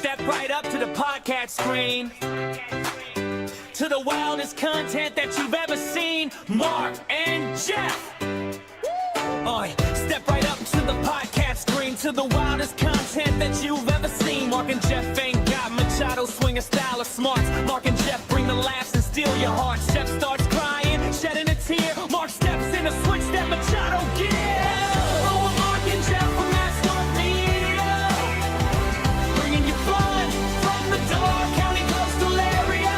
Step right up to the podcast screen, to the wildest content that you've ever seen. Mark and Jeff. Step right up to the podcast screen, to the wildest content that you've ever seen. Mark and Jeff ain't got Machado swing a style of smarts. Mark and Jeff bring the laughs and steal your heart. Jeff starts crying, shedding a tear. Mark steps in a switch that Machado gives. Oh, Mark and Jeff from Astor Media, bringing you fun from the Door County coastal area.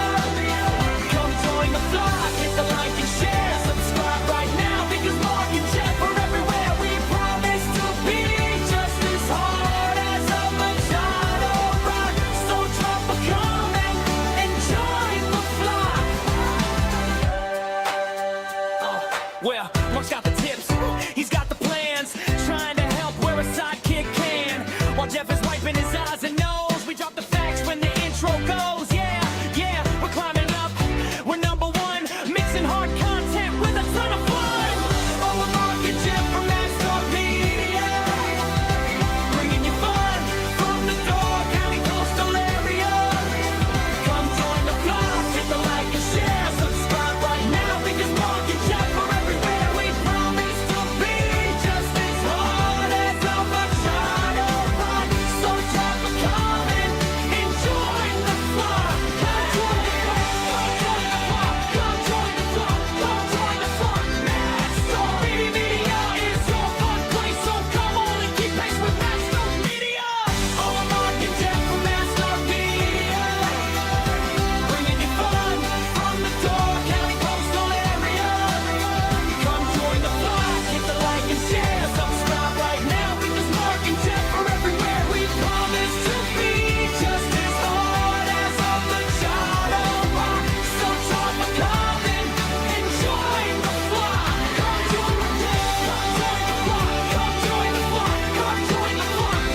Come join the flock, hit the like and share, subscribe right now because Mark and Jeff are everywhere. We promise to be just as hard as a Machado rock. So drop a comment and join the flock. Well, Mark's got the tips, he's got the plans, trying to help where a sidekick can. While Jeff is wiping his eyes and nose, we drop the facts when the intro goes. Yeah, we're climbing up, we're number one, mixing hard content with a ton of fun. Oh, we're Mark and Jeff from Astor Media, bringing you fun from the Door County coastal area. Come join the flock, hit the like and share, subscribe right now because Mark and Jeff are everywhere. We promise to be just as hard as a Machado rock. So drop a comment and join the flock. Come join the flock, come join the flock, come join the flock, come join the flock. Astor Media is your fun place, so come on and keep pace with Astor Media. Oh, I'm Mark and Jeff from Astor Media, bringing you fun from the Door County coastal area. Come join the flock, hit the like and share, subscribe right now because Mark and Jeff are everywhere. We promise to be just as hard as a Machado rock. So drop a comment and join the flock. Come join the flock, come join the flock, come join the flock, come join the flock.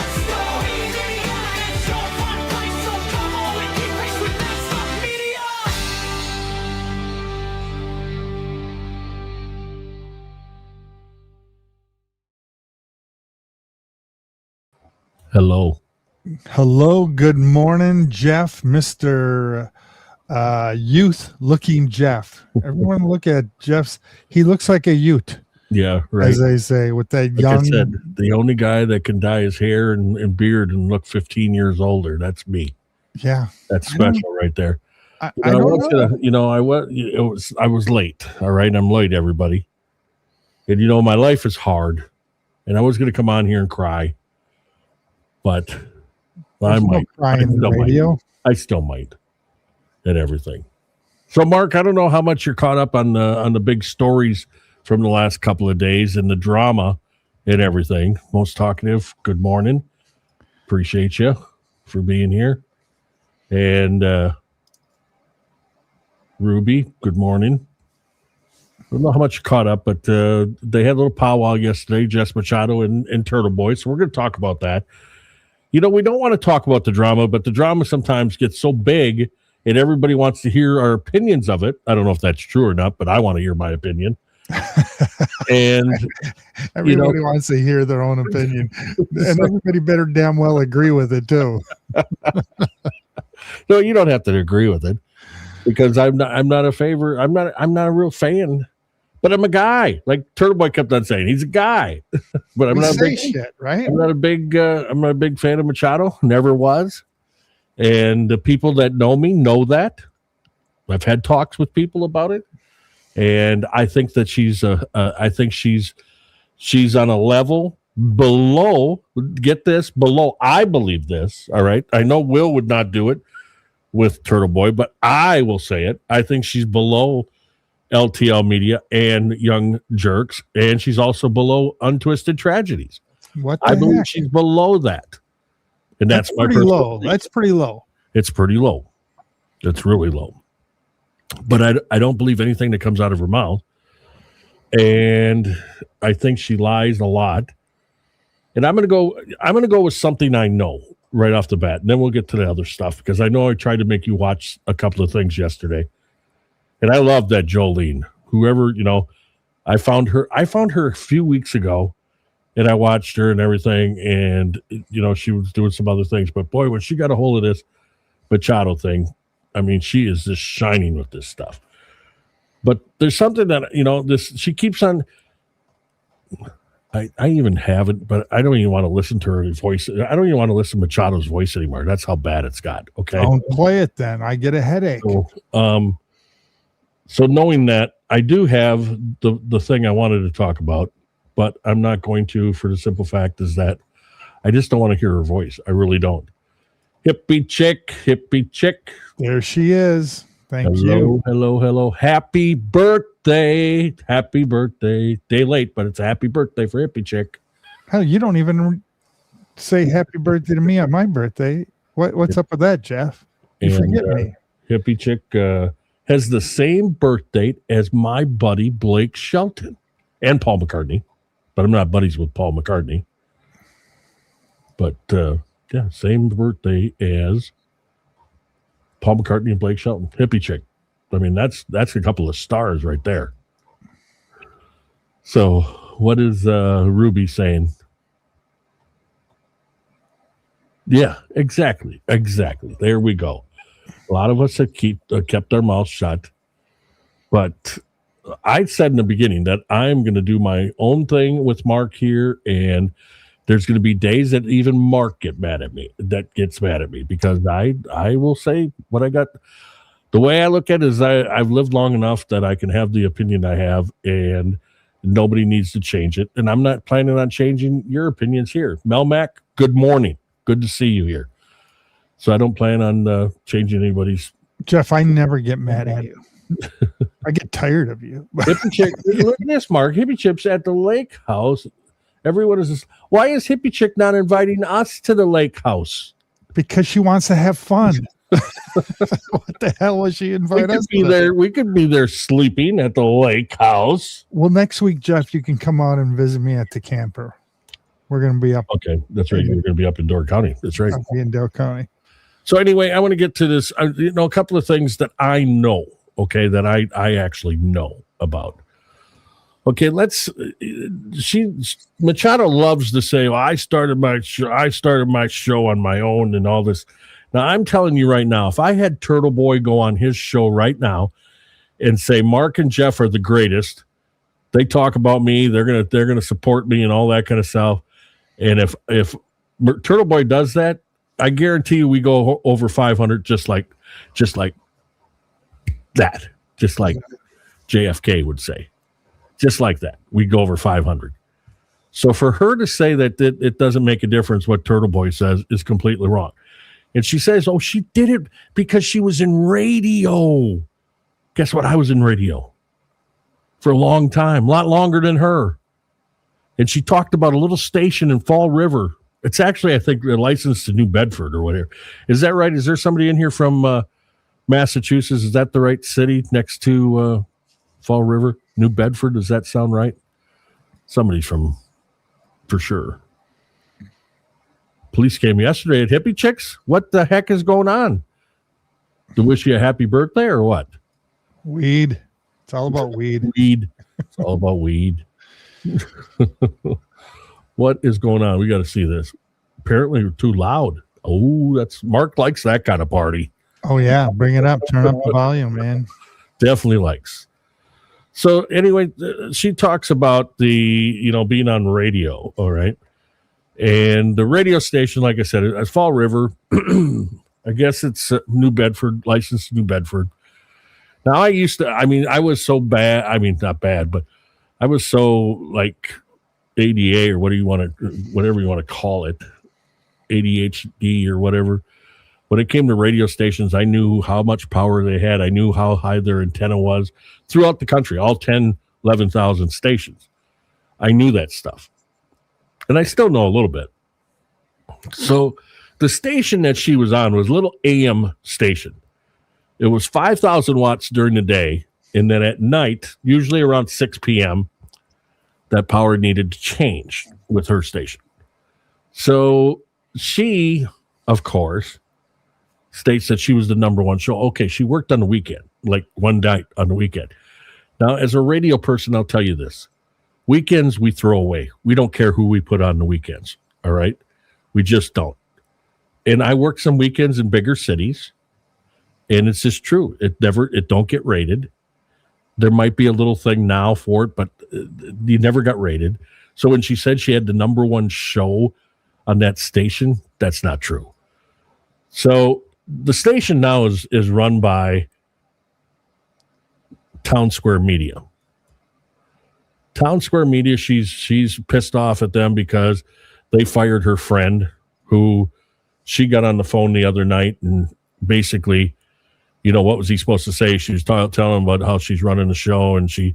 Astor Media is your fun place, so come on and keep pace with Astor Media. Hello. Hello, good morning, Jeff, Mr. Youth-looking Jeff. Everyone look at Jeff's. He looks like a Ute, Yeah, right. as they say, with that Like young. I said, the only guy that can dye his hair and beard and look 15 years older, that's me. Yeah, That's I don't- special right there. I I don't was know. gonna, I was late. All right, I'm late, everybody. And my life is hard, and I was gonna come on here and cry, but I There's no might. crying in the still might. radio. I still might, and everything. So, Mark, I don't know how much you're caught up on the big stories from the last couple of days and the drama and everything. Most talkative. Good morning. Appreciate you for being here. And Ruby, good morning. I don't know how much you caught up, but they had a little powwow yesterday, Jess Machado and Turtle Boy. So we're going to talk about that. We don't want to talk about the drama, but the drama sometimes gets so big and everybody wants to hear our opinions of it. I don't know if that's true or not, but I want to hear my opinion. And Everybody wants to hear their own opinion, and everybody better damn well agree with it too. no, you don't have to agree with it because I'm not a real fan, but I'm a guy. Like Turtle Boy kept on saying, he's a guy, but I'm We not a say big shit, right? I'm not a big fan of Machado. Never was. And the people that know me know that. I've had talks with people about it, and I think that she's on a level below. Get this, below. I believe this. All right. I know Will would not do it with Turtle Boy, but I will say it. I think she's below LTL Media and Young Jerks, and she's also below Untwisted Tragedies. What I the believe heck? she's below that. And that's my pretty personal low. belief. That's pretty low. It's pretty low. It's really low. But I don't believe anything that comes out of her mouth. And I think she lies a lot. And I'm gonna go with something I know right off the bat. And then we'll get to the other stuff because I know I tried to make you watch a couple of things yesterday. And I love that Jolene. Whoever, I found her a few weeks ago and I watched her and everything, and she was doing some other things. But boy, when she got a hold of this Machado thing, I mean, she is just shining with this stuff. But there's something that she keeps on. I even have it, but I don't even want to listen to her voice. I don't even want to listen to Machado's voice anymore. That's how bad it's got. Okay, don't play it then. I get a headache. So knowing that, I do have the thing I wanted to talk about, but I'm not going to, for the simple fact is that I just don't want to hear her voice. I really don't. Hippie chick. There she is. Thank you. Hello. Happy birthday. Day late, but it's a happy birthday for Hippie chick. Hell, you don't even say happy birthday to me on my birthday. What's up with that, Jeff? You forget me. Hippie chick has the same birth date as my buddy Blake Shelton and Paul McCartney, but I'm not buddies with Paul McCartney. But same birthday as Paul McCartney and Blake Shelton. Hippie chick. I mean, that's a couple of stars right there. So what is Ruby saying? Yeah, exactly. There we go. A lot of us have kept our mouths shut, but I said in the beginning that I'm going to do my own thing with Mark here, and there's going to be days that even Mark gets mad at me because I will say what I got. The way I look at it is I've lived long enough that I can have the opinion I have, and nobody needs to change it. And I'm not planning on changing your opinions here. Melmac, good morning. Good to see you here. So I don't plan on changing anybody's. Jeff, I never get mad at you. I get tired of you. Hippie chick, look at this, Mark. Hippie chick's at the lake house. Everyone is just, why is Hippie chick not inviting us to the lake house? Because she wants to have fun. What the hell was she invite us to? We could be there sleeping at the lake house. Well, next week, Jeff, you can come out and visit me at the camper. We're going to be up. Okay, that's right. You're going to be up in Door County. That's right. I'll be in Door County. So anyway, I want to get to this. A couple of things that I know. Okay, that I actually know about. Okay, Machado loves to say, well, I started my show on my own and all this. Now, I'm telling you right now, if I had Turtle Boy go on his show right now and say Mark and Jeff are the greatest, they talk about me, they're gonna support me and all that kind of stuff. And if Turtle Boy does that, I guarantee you we go over 500 just like that. Just like JFK would say. Just like that. We go over 500. So for her to say that it doesn't make a difference what Turtle Boy says is completely wrong. And she says, oh, she did it because she was in radio. Guess what? I was in radio for a long time, a lot longer than her. And she talked about a little station in Fall River. It's actually, I think, licensed to New Bedford or whatever. Is that right? Is there somebody in here from Massachusetts? Is that the right city next to Fall River? New Bedford? Does that sound right? Somebody from, for sure. Police came yesterday at Hippie Chicks. What the heck is going on? To wish you a happy birthday or what? Weed. It's all about weed. It's all about weed. What is going on? We got to see this. Apparently we're too loud. Oh, that's Mark likes that kind of party. Oh yeah, bring it up. Turn up the volume, man. Definitely likes. So anyway, she talks about the being on radio. All right. And the radio station, like I said, is Fall River. I guess it's New Bedford, licensed New Bedford. Now, I was so bad. I mean, not bad, but I was so like ADA or whatever you want to call it, ADHD or whatever. When it came to radio stations, I knew how much power they had. I knew how high their antenna was throughout the country, all 11,000 stations. I knew that stuff. And I still know a little bit. So the station that she was on was a little AM station. It was 5,000 watts during the day. And then at night, usually around 6 p.m., that power needed to change with her station. So she, of course, states that she was the number one show. Okay, she worked on the weekend, like one night on the weekend. Now, as a radio person, I'll tell you this. Weekends we throw away. We don't care who we put on the weekends. All right. We just don't. And I work some weekends in bigger cities, and it's just true. It don't get rated. There might be a little thing now for it, but you never got rated. So when she said she had the number one show on that station, that's not true. So the station now is run by Town Square Media. Town Square Media, she's pissed off at them because they fired her friend, who she got on the phone the other night, and basically, what was he supposed to say? She was telling him about how she's running the show and she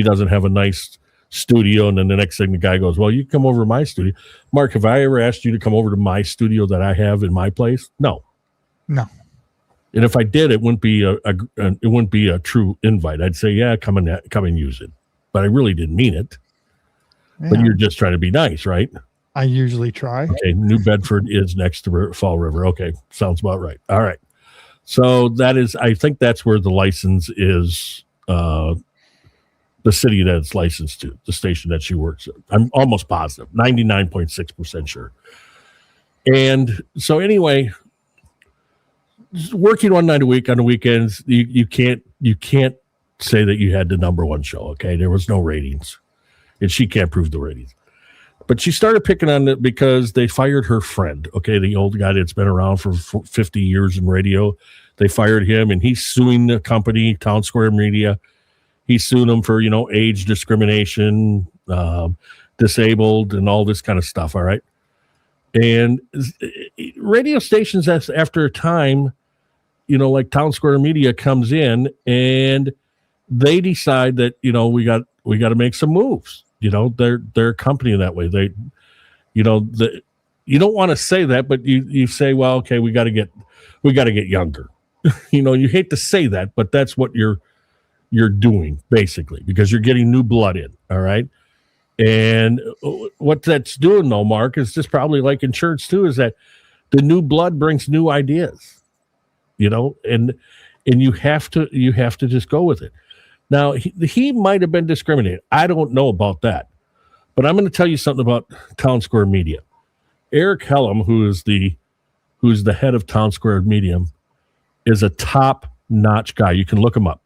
doesn't have a nice studio. And then the next thing the guy goes, well, you come over to my studio. Mark, have I ever asked you to come over to my studio that I have in my place? No. And if I did, it wouldn't be a true invite. I'd say, yeah, come and use it. But I really didn't mean it. Yeah. But you're just trying to be nice, right? I usually try. Okay, New Bedford is next to Fall River. Okay, sounds about right. All right. So I think that's where the license is, the city that it's licensed to, the station that she works at. I'm almost positive, 99.6% sure. And so anyway, working one night a week on the weekends, you can't say that you had the number one show, okay? There was no ratings, and she can't prove the ratings. But she started picking on it because they fired her friend, okay, the old guy that's been around for 50 years in radio. They fired him, and he's suing the company, Town Square Media. He's suing them for, age discrimination, disabled, and all this kind of stuff, all right? And radio stations, after a time, like Town Square Media comes in, and they decide that, we got to make some moves. They're a company that way. They, you don't want to say that, but you say, well, okay, we got to get younger. You hate to say that, but that's what you're doing basically, because you're getting new blood in. All right. And what that's doing though, Mark, is just probably like insurance too, is that the new blood brings new ideas, and you have to just go with it. Now, he might have been discriminated. I don't know about that. But I'm going to tell you something about Town Square Media. Eric Hellum, who's the head of Town Square Media, is a top-notch guy. You can look him up.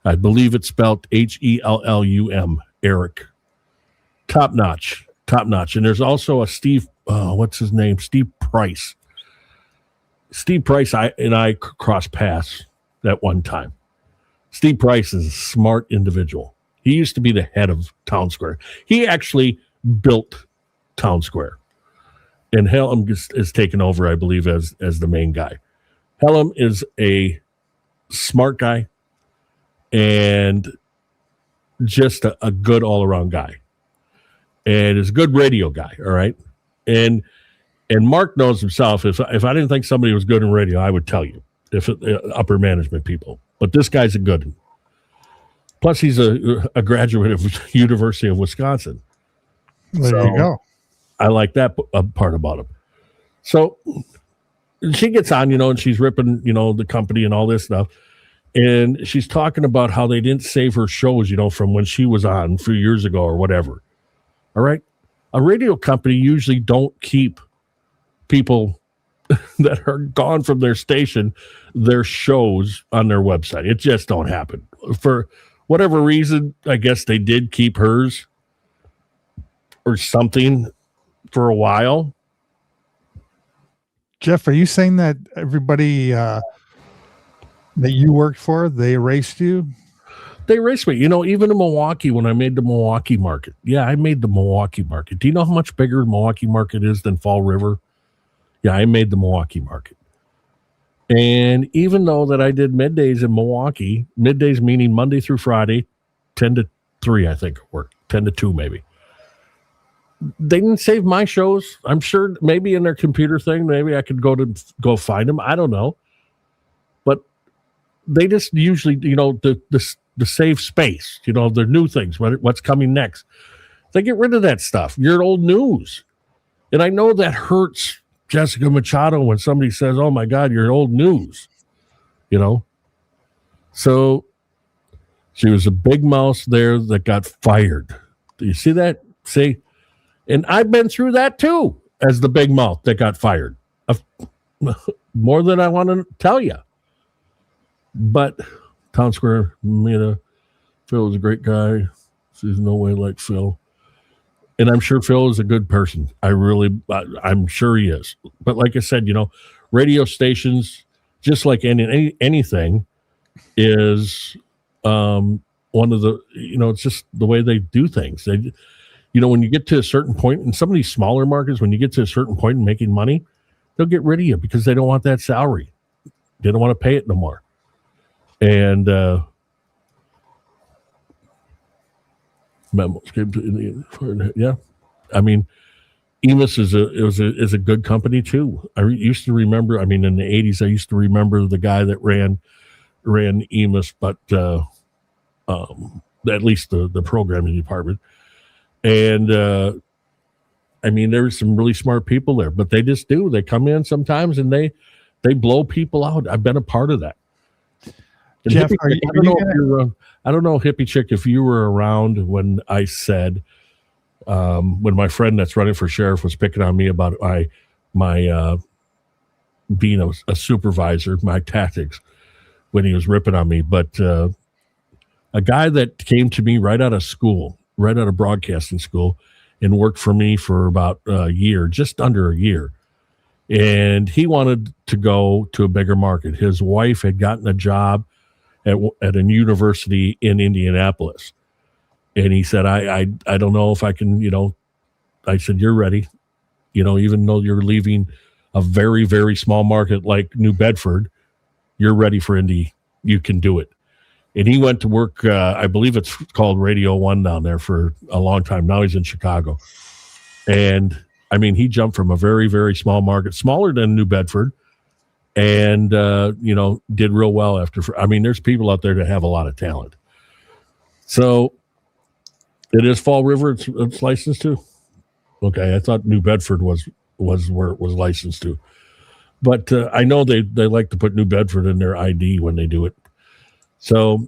I believe it's spelled Hellum, Eric. Top-notch. And there's also a Steve, what's his name? Steve Price. Steve Price and I crossed paths at one time. Steve Price is a smart individual. He used to be the head of Town Square. He actually built Town Square. And Hellum is taken over, I believe, as the main guy. Hellum is a smart guy and just a good all-around guy. And is a good radio guy, all right? And Mark knows himself. If I didn't think somebody was good in radio, I would tell you, upper management people. But this guy's a good one. Plus, he's a graduate of University of Wisconsin. There you go. I like that part about him. So she gets on, and she's ripping, the company and all this stuff. And she's talking about how they didn't save her shows, from when she was on a few years ago or whatever. All right. A radio company usually don't keep people that are gone from their station, their shows on their website. It just don't happen. For whatever reason, I guess they did keep hers or something for a while. Jeff, are you saying that everybody that you worked for, they erased you? They erased me. Even in Milwaukee, when I made the Milwaukee market. Yeah, I made the Milwaukee market. Do you know how much bigger the Milwaukee market is than Fall River? Yeah, I made the Milwaukee market. And even though that I did middays in Milwaukee, middays meaning Monday through Friday, 10 to 3, I think, or 10 to 2 maybe. They didn't save my shows. I'm sure maybe in their computer thing, maybe I could go find them. I don't know. But they just usually, the save space, the new things, what's coming next. They get rid of that stuff. You're old news. And I know that hurts Jessica Machado when somebody says, oh my God, you're old news, So she was a big mouse there that got fired. Do you see that? See? And I've been through that too, as the big mouth that got fired. More than I want to tell you. But Town Square, Phil was a great guy. There's no way like Phil. And I'm sure Phil is a good person. I'm sure he is. But like I said, radio stations, just like anything, is one of the, it's just the way they do things. They, when you get to a certain point in some of these smaller markets, when you get to a certain point in making money, they'll get rid of you because they don't want that salary. They don't want to pay it no more. And memos came to Indian. Yeah, I mean, Emis is a good company too. I used to remember. I mean, in the '80s, I used to remember the guy that ran Emis, but at least the programming department. And I mean, there were some really smart people there, but they just do. They come in sometimes and they blow people out. I've been a part of that. Jeff, I don't know, Hippie Chick, if you were around when I said, when my friend that's running for sheriff was picking on me about my being a supervisor, my tactics, when he was ripping on me. But a guy that came to me right out of broadcasting school, and worked for me for about a year, just under a year. And he wanted to go to a bigger market. His wife had gotten a job at a university in Indianapolis. And he said, I don't know if I can, I said, you're ready. Even though you're leaving a very, very small market like New Bedford, you're ready for Indy. You can do it. And he went to work, I believe it's called Radio 1 down there for a long time. Now he's in Chicago. And, I mean, he jumped from a very, very small market, smaller than New Bedford, and, did real well after. I mean, there's people out there that have a lot of talent. So it is Fall River it's licensed to? Okay, I thought New Bedford was where it was licensed to. But I know they like to put New Bedford in their ID when they do it. So,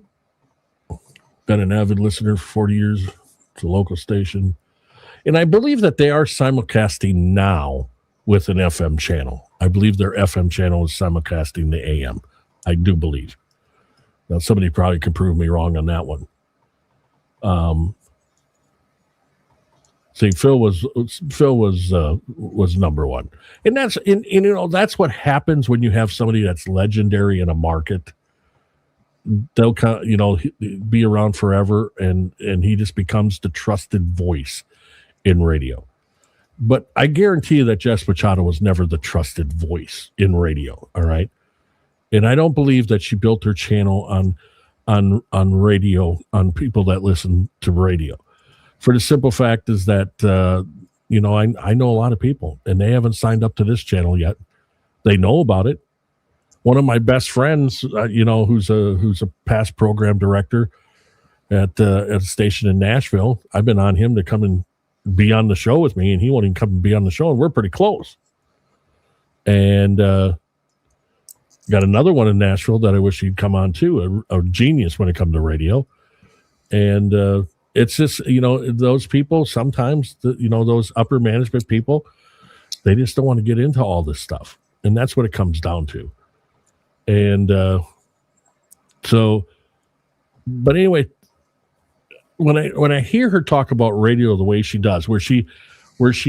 been an avid listener for 40 years. It's a local station. And I believe that they are simulcasting now with an FM channel. I believe their FM channel is simulcasting the AM. I do believe. Now, somebody probably could prove me wrong on that one. See, Phil was number one. And that's what happens when you have somebody that's legendary in a market. They'll be around forever, and he just becomes the trusted voice in radio. But I guarantee you that Jess Machado was never the trusted voice in radio. All right, and I don't believe that she built her channel on radio, on people that listen to radio. For the simple fact is that I know a lot of people, and they haven't signed up to this channel yet. They know about it. One of my best friends, who's a past program director at a station in Nashville, I've been on him to come and be on the show with me, and he won't even come and be on the show, and we're pretty close. And got another one in Nashville that I wish he'd come on too, a genius when it comes to radio. And it's just, those people sometimes, those upper management people, they just don't want to get into all this stuff. And that's what it comes down to. And but anyway, when I hear her talk about radio the way she does, where she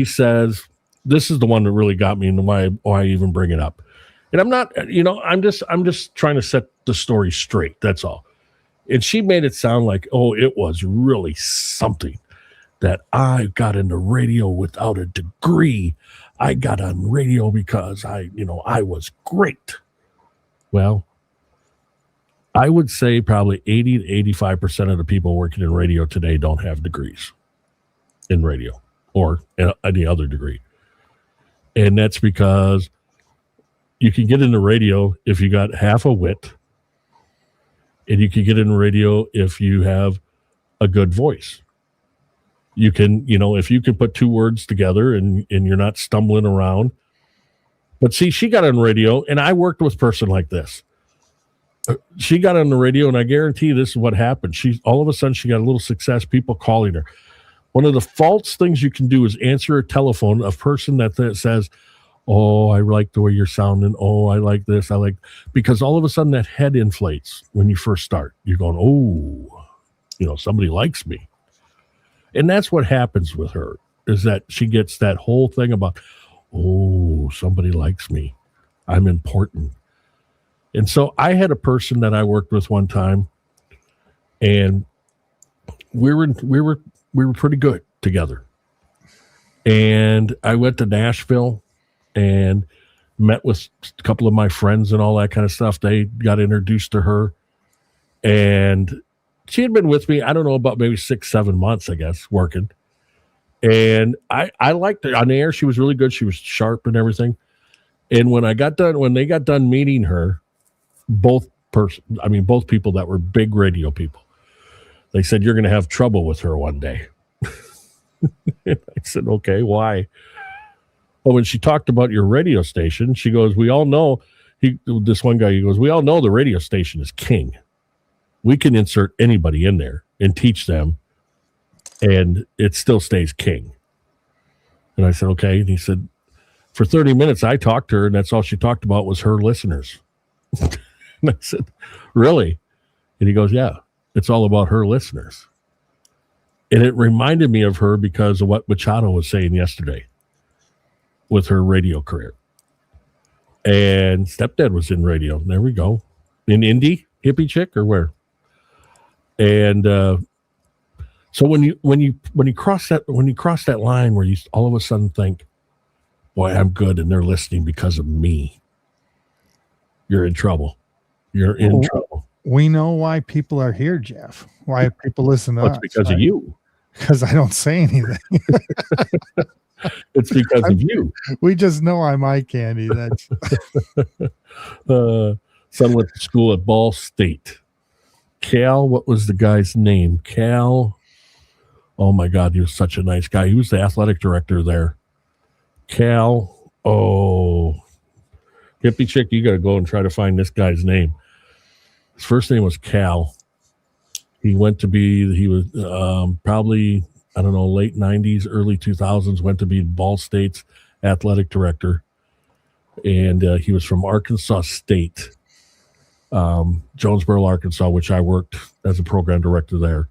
says, this is the one that really got me, and why I even bring it up. And I'm not, I'm just trying to set the story straight. That's all. And she made it sound like, it was really something that I got into radio without a degree. I got on radio because I was great. Well, I would say probably 80 to 85% of the people working in radio today don't have degrees in radio or any other degree. And that's because you can get into radio if you got half a wit, and you can get into radio if you have a good voice. You can, if you can put two words together and you're not stumbling around. But see, she got on radio, and I worked with a person like this. She got on the radio, and I guarantee this is what happened. All of a sudden, she got a little success, people calling her. One of the false things you can do is answer a telephone, a person that says, oh, I like the way you're sounding. Oh, I like this. Because all of a sudden that head inflates when you first start. You're going, oh, somebody likes me. And that's what happens with her, is that she gets that whole thing about, oh, somebody likes me. I'm important. And so I had a person that I worked with one time, and we were pretty good together. And I went to Nashville and met with a couple of my friends and all that kind of stuff. They got introduced to her, and she had been with me, I don't know, about maybe 6-7 months, I guess, working. And I liked her on the air. She was really good. She was sharp and everything. And when they got done meeting her, both people that were big radio people, they said, you're going to have trouble with her one day. I said, okay, why? Well, when she talked about your radio station, she goes, we all know, this one guy, he goes, we all know the radio station is king. We can insert anybody in there and teach them, and it still stays king. And I said, okay. And he said, for 30 minutes, I talked to her, and that's all she talked about was her listeners. And I said, really? And he goes, yeah, it's all about her listeners. And it reminded me of her because of what Machado was saying yesterday with her radio career. And Stepdad was in radio. There we go. In Indy, hippie chick, or where? And so when you cross that line where you all of a sudden think, boy, I'm good, and they're listening because of me, you're in trouble. You're in trouble. We know why people are here, Jeff. Why people listen to us. It's because of you. Because I don't say anything. It's because of you. We just know I'm eye candy. That's son went to school at Ball State. Cal, what was the guy's name? Cal. Oh my God, he was such a nice guy. He was the athletic director there. Cal. Oh, hippie chick, you got to go and try to find this guy's name. His first name was Cal. He was probably, I don't know, late 90s, early 2000s, went to be Ball State's athletic director. And he was from Arkansas State, Jonesboro, Arkansas, which I worked as a program director there.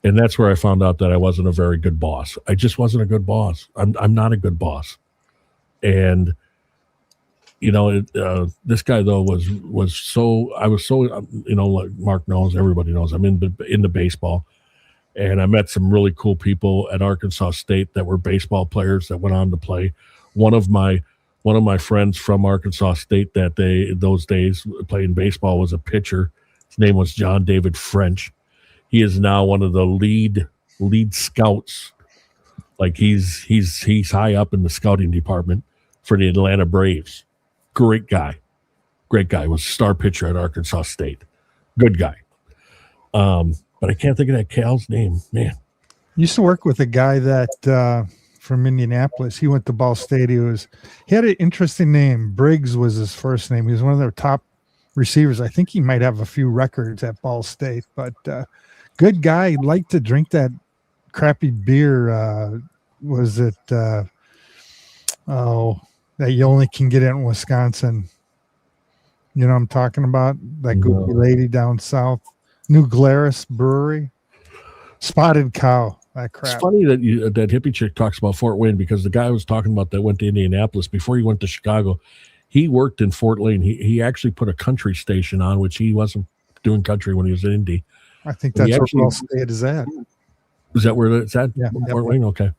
And that's where I found out that I wasn't a very good boss. I just wasn't a good boss. I'm not a good boss. And this guy though was so, like Mark knows, everybody knows, I'm into baseball, and I met some really cool people at Arkansas State that were baseball players that went on to play. One of my friends from Arkansas State those days playing baseball was a pitcher. His name was John David French. He is now one of the lead scouts. Like he's high up in the scouting department for the Atlanta Braves. Great guy. Was a star pitcher at Arkansas State. Good guy. But I can't think of that Cal's name, man. Used to work with a guy that from Indianapolis. He went to Ball State. He had an interesting name. Briggs was his first name. He was one of their top receivers. I think he might have a few records at Ball State, but good guy. He liked to drink that crappy beer. Was it that you only can get it in Wisconsin? You know what I'm talking about? That goofy lady down south. New Glarus Brewery. Spotted Cow. That crap. It's funny that that hippie chick talks about Fort Wayne, because the guy I was talking about that went to Indianapolis before he went to Chicago, he worked in Fort Wayne. He actually put a country station on, which he wasn't doing country when he was in Indy. I think that's where Ball State is at. Is that where it's at? Yeah. Fort Wayne? Okay.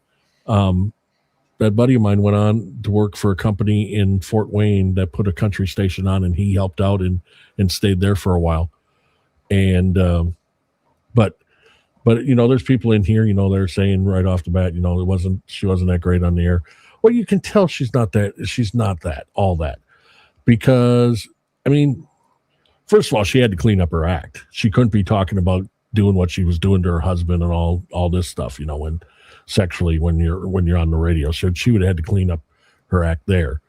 That buddy of mine went on to work for a company in Fort Wayne that put a country station on, and he helped out and stayed there for a while. And, but there's people in here, they're saying right off the bat, she wasn't that great on the air. Well, you can tell she's not all that, because, first of all, she had to clean up her act. She couldn't be talking about doing what she was doing to her husband and all this stuff, when sexually, when you're on the radio. So she would have had to clean up her act there.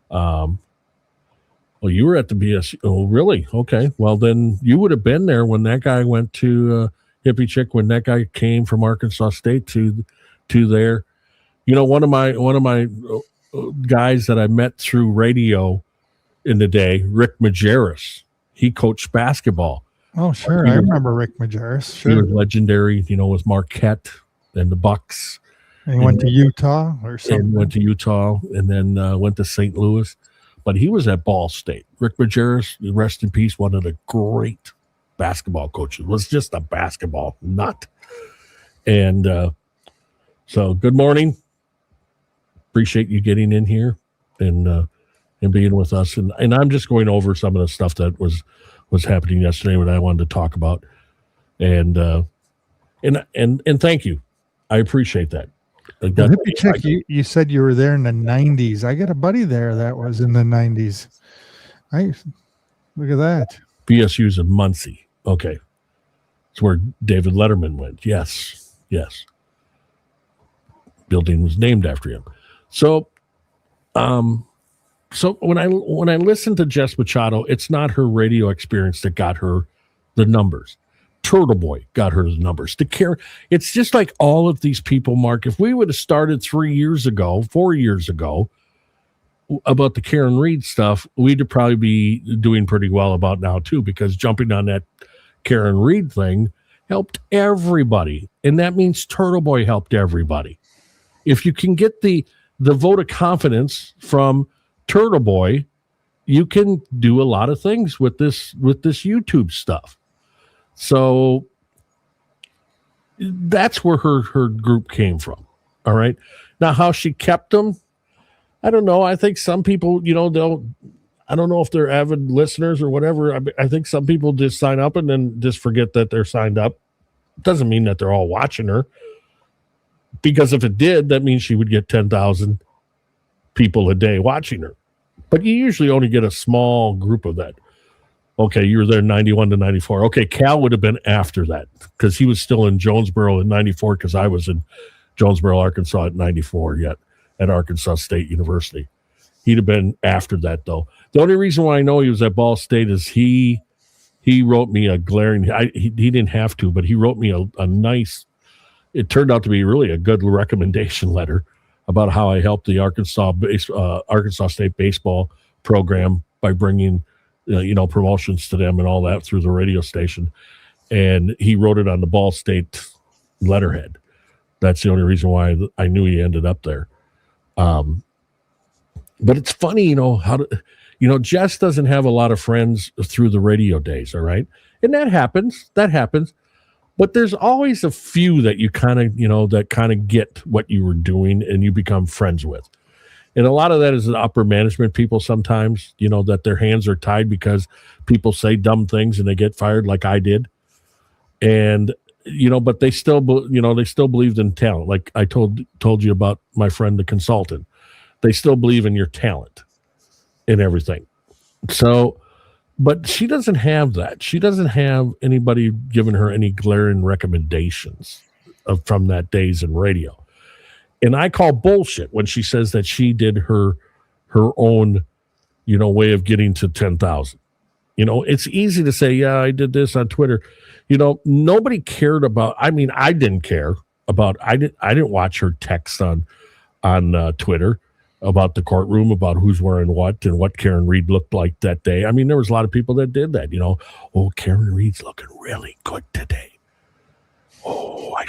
Well, you were at the BS. Oh, really? Okay. Well, then you would have been there when that guy went to hippie chick, when that guy came from Arkansas State to there. You know, one of my guys that I met through radio in the day, Rick Majerus, he coached basketball. Oh, sure. I remember Rick Majerus. He Sure. was legendary, you know, with Marquette and the Bucks. And he went to Utah or something. And went to Utah and then went to St. Louis. But he was at Ball State. Rick Majerus, rest in peace, one of the great basketball coaches. Was just a basketball nut. And so good morning. Appreciate you getting in here and being with us. And I'm just going over some of the stuff that was happening yesterday, what I wanted to talk about. And thank you. I appreciate that. Hippie chick, you said you were there in the 90s. I got a buddy there that was in the 90s. Look at that. BSU's in Muncie. Okay. It's where David Letterman went. Yes. Building was named after him. So when I listen to Jess Machado, it's not her radio experience that got her the numbers. Turtle Boy got her the numbers. It's just like all of these people, Mark. If we would have started 4 years ago, about the Karen Reed stuff, we'd probably be doing pretty well about now too, because jumping on that Karen Reed thing helped everybody, and that means Turtle Boy helped everybody. If you can get the vote of confidence from Turtle Boy, you can do a lot of things with this YouTube stuff. So that's where her group came from. All right. Now, how she kept them, I don't know. I think some people, you know, I don't know if they're avid listeners or whatever. I think some people just sign up and then just forget that they're signed up. Doesn't mean that they're all watching her, because if it did, that means she would get 10,000 people a day watching her. But you usually only get a small group of that. Okay, you were there 91 to 94. Okay, Cal would have been after that because he was still in Jonesboro in 94, because I was in Jonesboro, Arkansas at 94 yet at Arkansas State University. He'd have been after that, though. The only reason why I know he was at Ball State is he wrote me a glaring, he didn't have to, but he wrote me a nice, it turned out to be really a good recommendation letter about how I helped the Arkansas State baseball program by bringing promotions to them and all that through the radio station. And he wrote it on the Ball State letterhead. That's the only reason why I knew he ended up there. But it's funny, Jess doesn't have a lot of friends through the radio days. All right. And that happens. But there's always a few that you kind of get what you were doing and you become friends with. And a lot of that is the upper management people sometimes, that their hands are tied because people say dumb things and they get fired like I did. And, but they still believed in talent. Like I told you about my friend, the consultant. They still believe in your talent and everything. So, but she doesn't have that. She doesn't have anybody giving her any glaring recommendations from that days in radio. And I call bullshit when she says that she did her own, way of getting to 10,000. It's easy to say, yeah, I did this on Twitter. Nobody cared about, I didn't care about, I didn't watch her text on Twitter about the courtroom, about who's wearing what and what Karen Reed looked like that day. There was a lot of people that did that, Karen Reed's looking really good today. Oh, I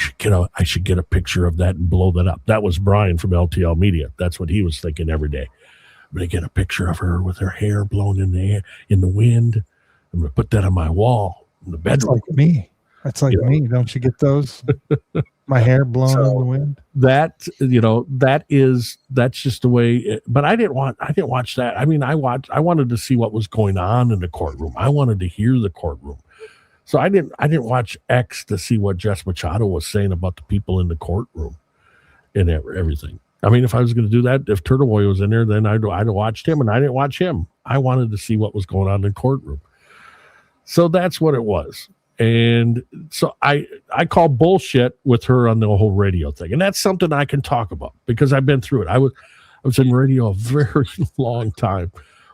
should get a picture of that and blow that up. That was Brian from LTL Media. That's what he was thinking every day. I'm going to get a picture of her with her hair blown in the wind. I'm going to put that on my wall in the bedroom. That's like me. Don't you get those? My hair blown in the wind. That's just the way. But I didn't watch that. I wanted to see what was going on in the courtroom. I wanted to hear the courtroom. So I didn't watch X to see what Jess Machado was saying about the people in the courtroom and everything. If I was going to do that, if Turtle Boy was in there, then I'd have watched him, and I didn't watch him. I wanted to see what was going on in the courtroom. So that's what it was. And so I call bullshit with her on the whole radio thing. And that's something I can talk about because I've been through it. I was in radio a very long time,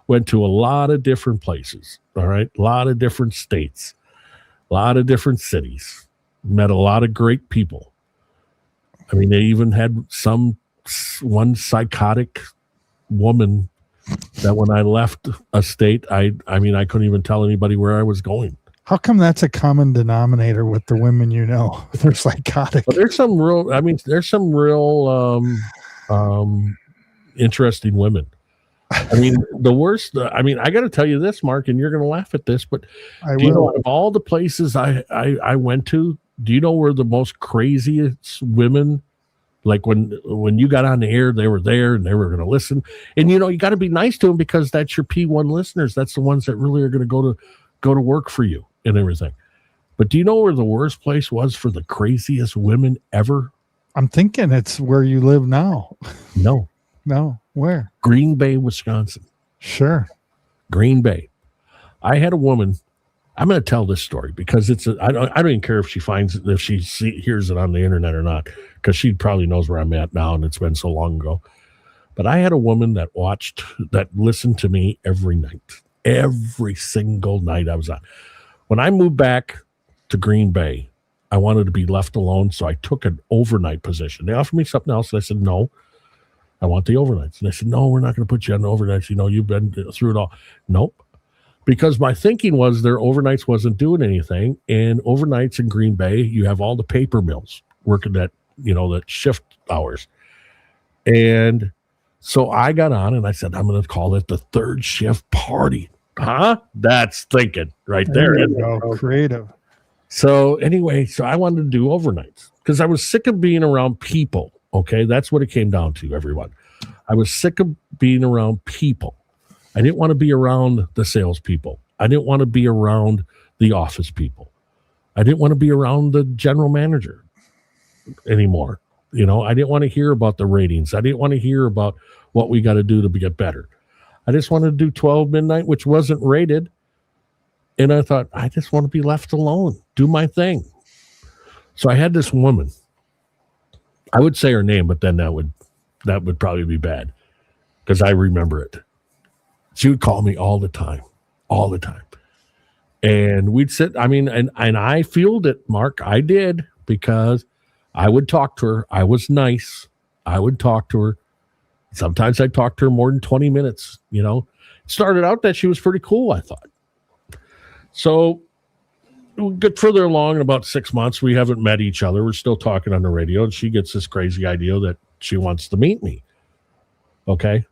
went to a lot of different places, all right, a lot of different states. A lot of different cities. met a lot of great people. I mean, they even had one psychotic woman that when I left a state, I mean, I couldn't even tell anybody where I was going. How come that's a common denominator with the women you know? They're psychotic. But there's some real interesting women. I mean, the worst, I mean, I got to tell you this, Mark, and you're going to laugh at this, but you know, of all the places I went to, do you know where the most craziest women, like when you got on the air, they were there and they were going to listen. And, you know, you got to be nice to them because that's your P1 listeners. That's the ones that really are going to go to work for you and everything. But do you know where the worst place was for the craziest women ever? I'm thinking it's where you live now. No. Where? Green Bay, Wisconsin. Sure. Green Bay. I had a woman. I'm going to tell this story because I don't even care if she hears it on the internet or not, because she probably knows where I'm at now and it's been so long ago. But I had a woman that listened to me every night, every single night I was on. When I moved back to Green Bay, I wanted to be left alone, so I took an overnight position. They offered me something else, and I said, no, I want the overnights. And they said, no, we're not going to put you on the overnights. You know, you've been through it all. Nope. Because my thinking was their overnights wasn't doing anything. And overnights in Green Bay, you have all the paper mills working at, you know, the shift hours. And so I got on and I said, I'm going to call it the third shift party. Huh? That's thinking right there. Creative. So anyway, I wanted to do overnights because I was sick of being around people. Okay, that's what it came down to, everyone. I was sick of being around people. I didn't want to be around the salespeople. I didn't want to be around the office people. I didn't want to be around the general manager anymore. You know, I didn't want to hear about the ratings. I didn't want to hear about what we got to do to get better. I just wanted to do 12 midnight, which wasn't rated. And I thought, I just want to be left alone, do my thing. So I had this woman. I would say her name, but then that would probably be bad because I remember it. She would call me all the time. And we'd sit, I mean, and I fueled it, Mark. I did, because I would talk to her. I was nice. I would talk to her. Sometimes I'd talk to her more than 20 minutes, you know. It started out that she was pretty cool, I thought. So we get further along in about 6 months. We haven't met each other. We're still talking on the radio, and she gets this crazy idea that she wants to meet me. Okay.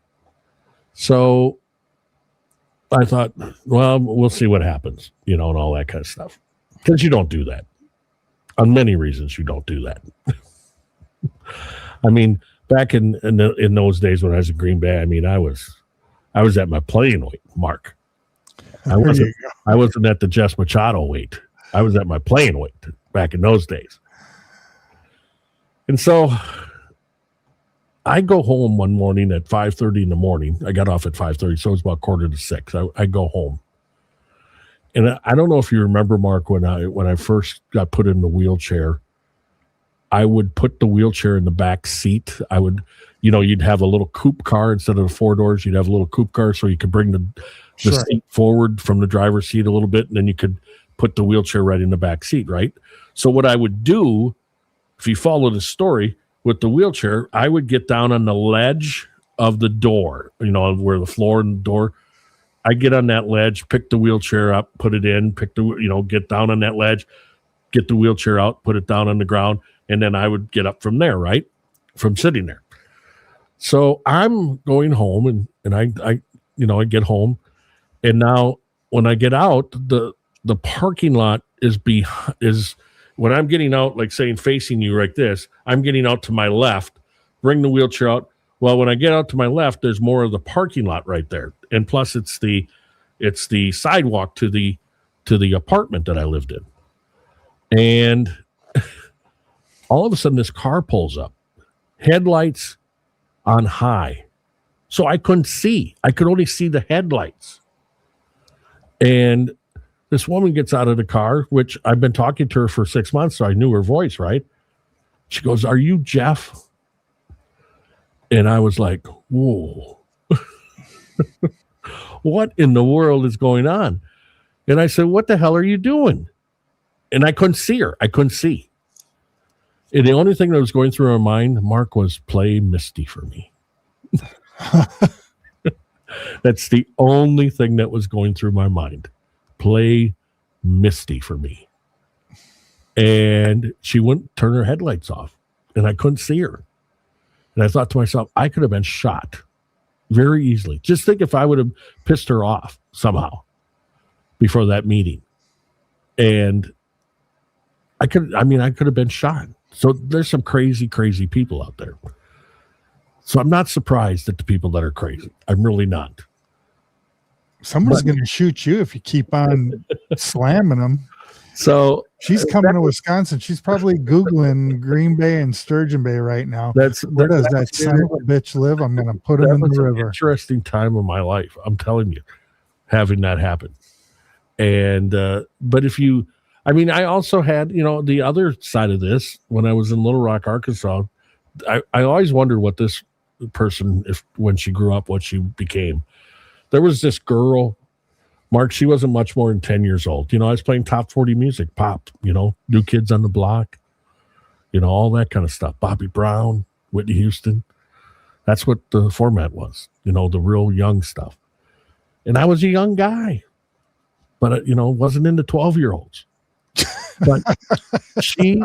So I thought, well, we'll see what happens, you know, and all that kind of stuff. Because you don't do that. On many reasons, you don't do that. I mean, back in those days when I was in Green Bay, I mean, I was at my playing weight, Mark. I wasn't at the Yes Machado weight. I was at my playing weight back in those days. And so I go home one morning at 5:30 in the morning. I got off at 5:30, so it was about 5:45. I go home. And I don't know if you remember, Mark, when I first got put in the wheelchair, I would put the wheelchair in the back seat. I would, you know, you'd have a little coupe car instead of the 4 doors. You'd have a little coupe car so you could bring the seat forward from the driver's seat a little bit, and then you could put the wheelchair right in the back seat, right? So what I would do, if you follow the story, with the wheelchair, I would get down on the ledge of the door, you know, where the floor and the door. I get on that ledge, pick the wheelchair up, put it in, get down on that ledge, get the wheelchair out, put it down on the ground, and then I would get up from there, right? From sitting there. So I'm going home, and I get home, and now when I get out, the parking lot is when I'm getting out, like saying facing you like this, I'm getting out to my left, bring the wheelchair out. Well, when I get out to my left, there's more of the parking lot right there. And plus it's the sidewalk to the apartment that I lived in. And all of a sudden this car pulls up, headlights on high. So I couldn't see. I could only see the headlights. And this woman gets out of the car, which I've been talking to her for 6 months, so I knew her voice, right? She goes, "Are you Jeff?" And I was like, whoa. What in the world is going on? And I said, "What the hell are you doing?" and I couldn't see her. I couldn't see. And the only thing that was going through my mind, Mark, was play Misty for me. That's the only thing that was going through my mind. Play Misty for me. And she wouldn't turn her headlights off, and I couldn't see her. And I thought to myself, I could have been shot very easily. Just think if I would have pissed her off somehow before that meeting. And I could have been shot. So there's some crazy, crazy people out there. So I'm not surprised at the people that are crazy. I'm really not. Someone's going to shoot you if you keep on slamming them. So she's coming to Wisconsin. She's probably Googling Green Bay and Sturgeon Bay right now. Where does that son of a bitch live? I'm going to put him in the river. Interesting time of my life. I'm telling you, having that happen. And, but I also had, the other side of this when I was in Little Rock, Arkansas. I always wondered what this person, when she grew up, what she became. There was this girl, Mark, she wasn't much more than 10 years old. I was playing top 40 music, pop, New Kids on the Block, all that kind of stuff. Bobby Brown, Whitney Houston. That's what the format was, the real young stuff. And I was a young guy, but, wasn't into 12-year-olds. But she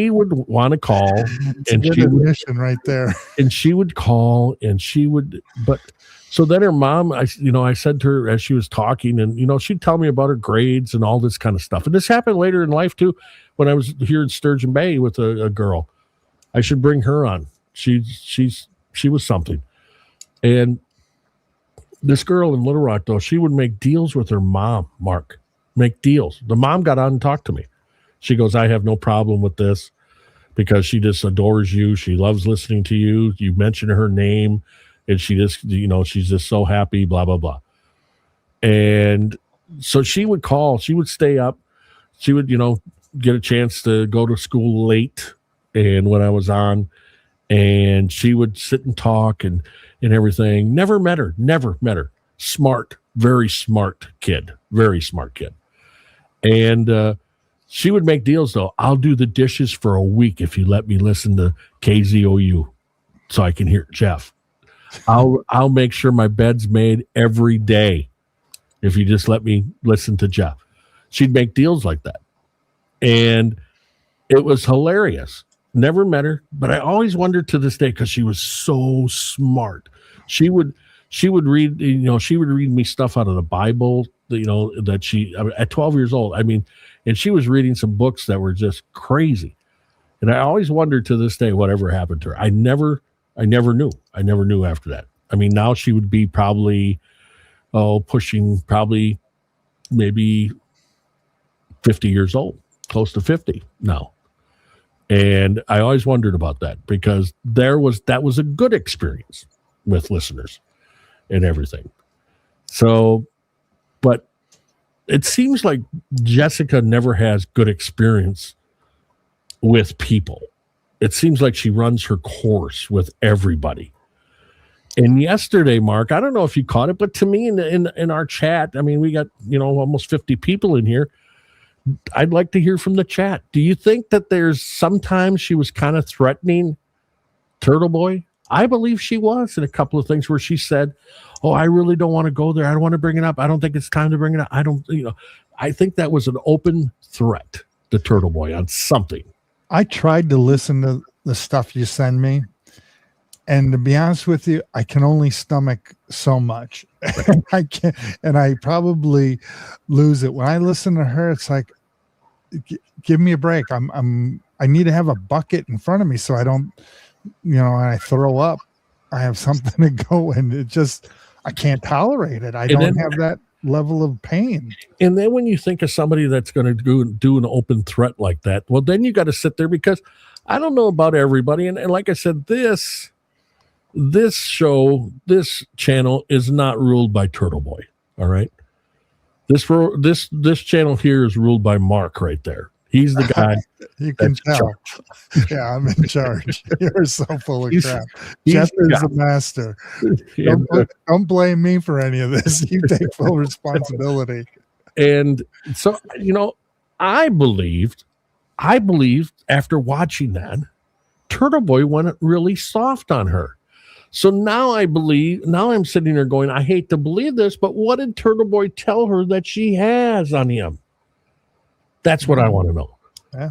would want to call, and she would right there. And she would call, and she would. But so then her mom, I said to her as she was talking, and she'd tell me about her grades and all this kind of stuff. And this happened later in life too, when I was here in Sturgeon Bay with a girl. I should bring her on. She was something. And this girl in Little Rock, though, she would make deals with her mom, Mark. Make deals. The mom got on and talked to me. She goes, I have no problem with this because she just adores you. She loves listening to you. You mention her name and she just, she's just so happy, blah, blah, blah. And so she would call, she would stay up. She would, get a chance to go to school late. And when I was on, and she would sit and talk and everything. Never met her. Smart, very smart kid. And she would make deals, though. I'll do the dishes for a week if you let me listen to KZOU so I can hear Jeff. I'll make sure my bed's made every day if you just let me listen to Jeff. She'd make deals like that. And it was hilarious. Never met her, but I always wondered to this day because she was so smart. She would read, she would read me stuff out of the Bible, that she, at 12 years old, and she was reading some books that were just crazy. And I always wondered to this day, whatever happened to her. I never knew. I never knew after that. Now she would be probably, pushing probably maybe 50 years old, close to 50 now. And I always wondered about that because that was a good experience with listeners and everything. So, but it seems like Jessica never has good experience with people. It seems like she runs her course with everybody. And yesterday, Mark, I don't know if you caught it, but to me in our chat, we got, almost 50 people in here. I'd like to hear from the chat. Do you think that there's sometimes she was kind of threatening Turtle Boy? I believe she was in a couple of things where she said, oh, I really don't want to go there. I don't want to bring it up. I don't think it's time to bring it up. I think that was an open threat to Turtle Boy on something. I tried to listen to the stuff you send me. And to be honest with you, I can only stomach so much. I can't, and I probably lose it. When I listen to her, it's like, give me a break. I need to have a bucket in front of me so I don't, and I throw up. I have something to go, and I can't tolerate it. I don't have that level of pain. And then when you think of somebody that's going to do an open threat like that, well, then you got to sit there because I don't know about everybody. And like I said, this show, this channel is not ruled by Turtle Boy. All right. This channel here is ruled by Mark right there. He's the guy. You can tell. Yeah, I'm in charge. You're so full of crap. Jeff is the master. Don't blame me for any of this. You take full responsibility. And so, I believed after watching that, Turtle Boy went really soft on her. So now I'm sitting there going, I hate to believe this, but what did Turtle Boy tell her that she has on him? That's what I want to know. Yeah.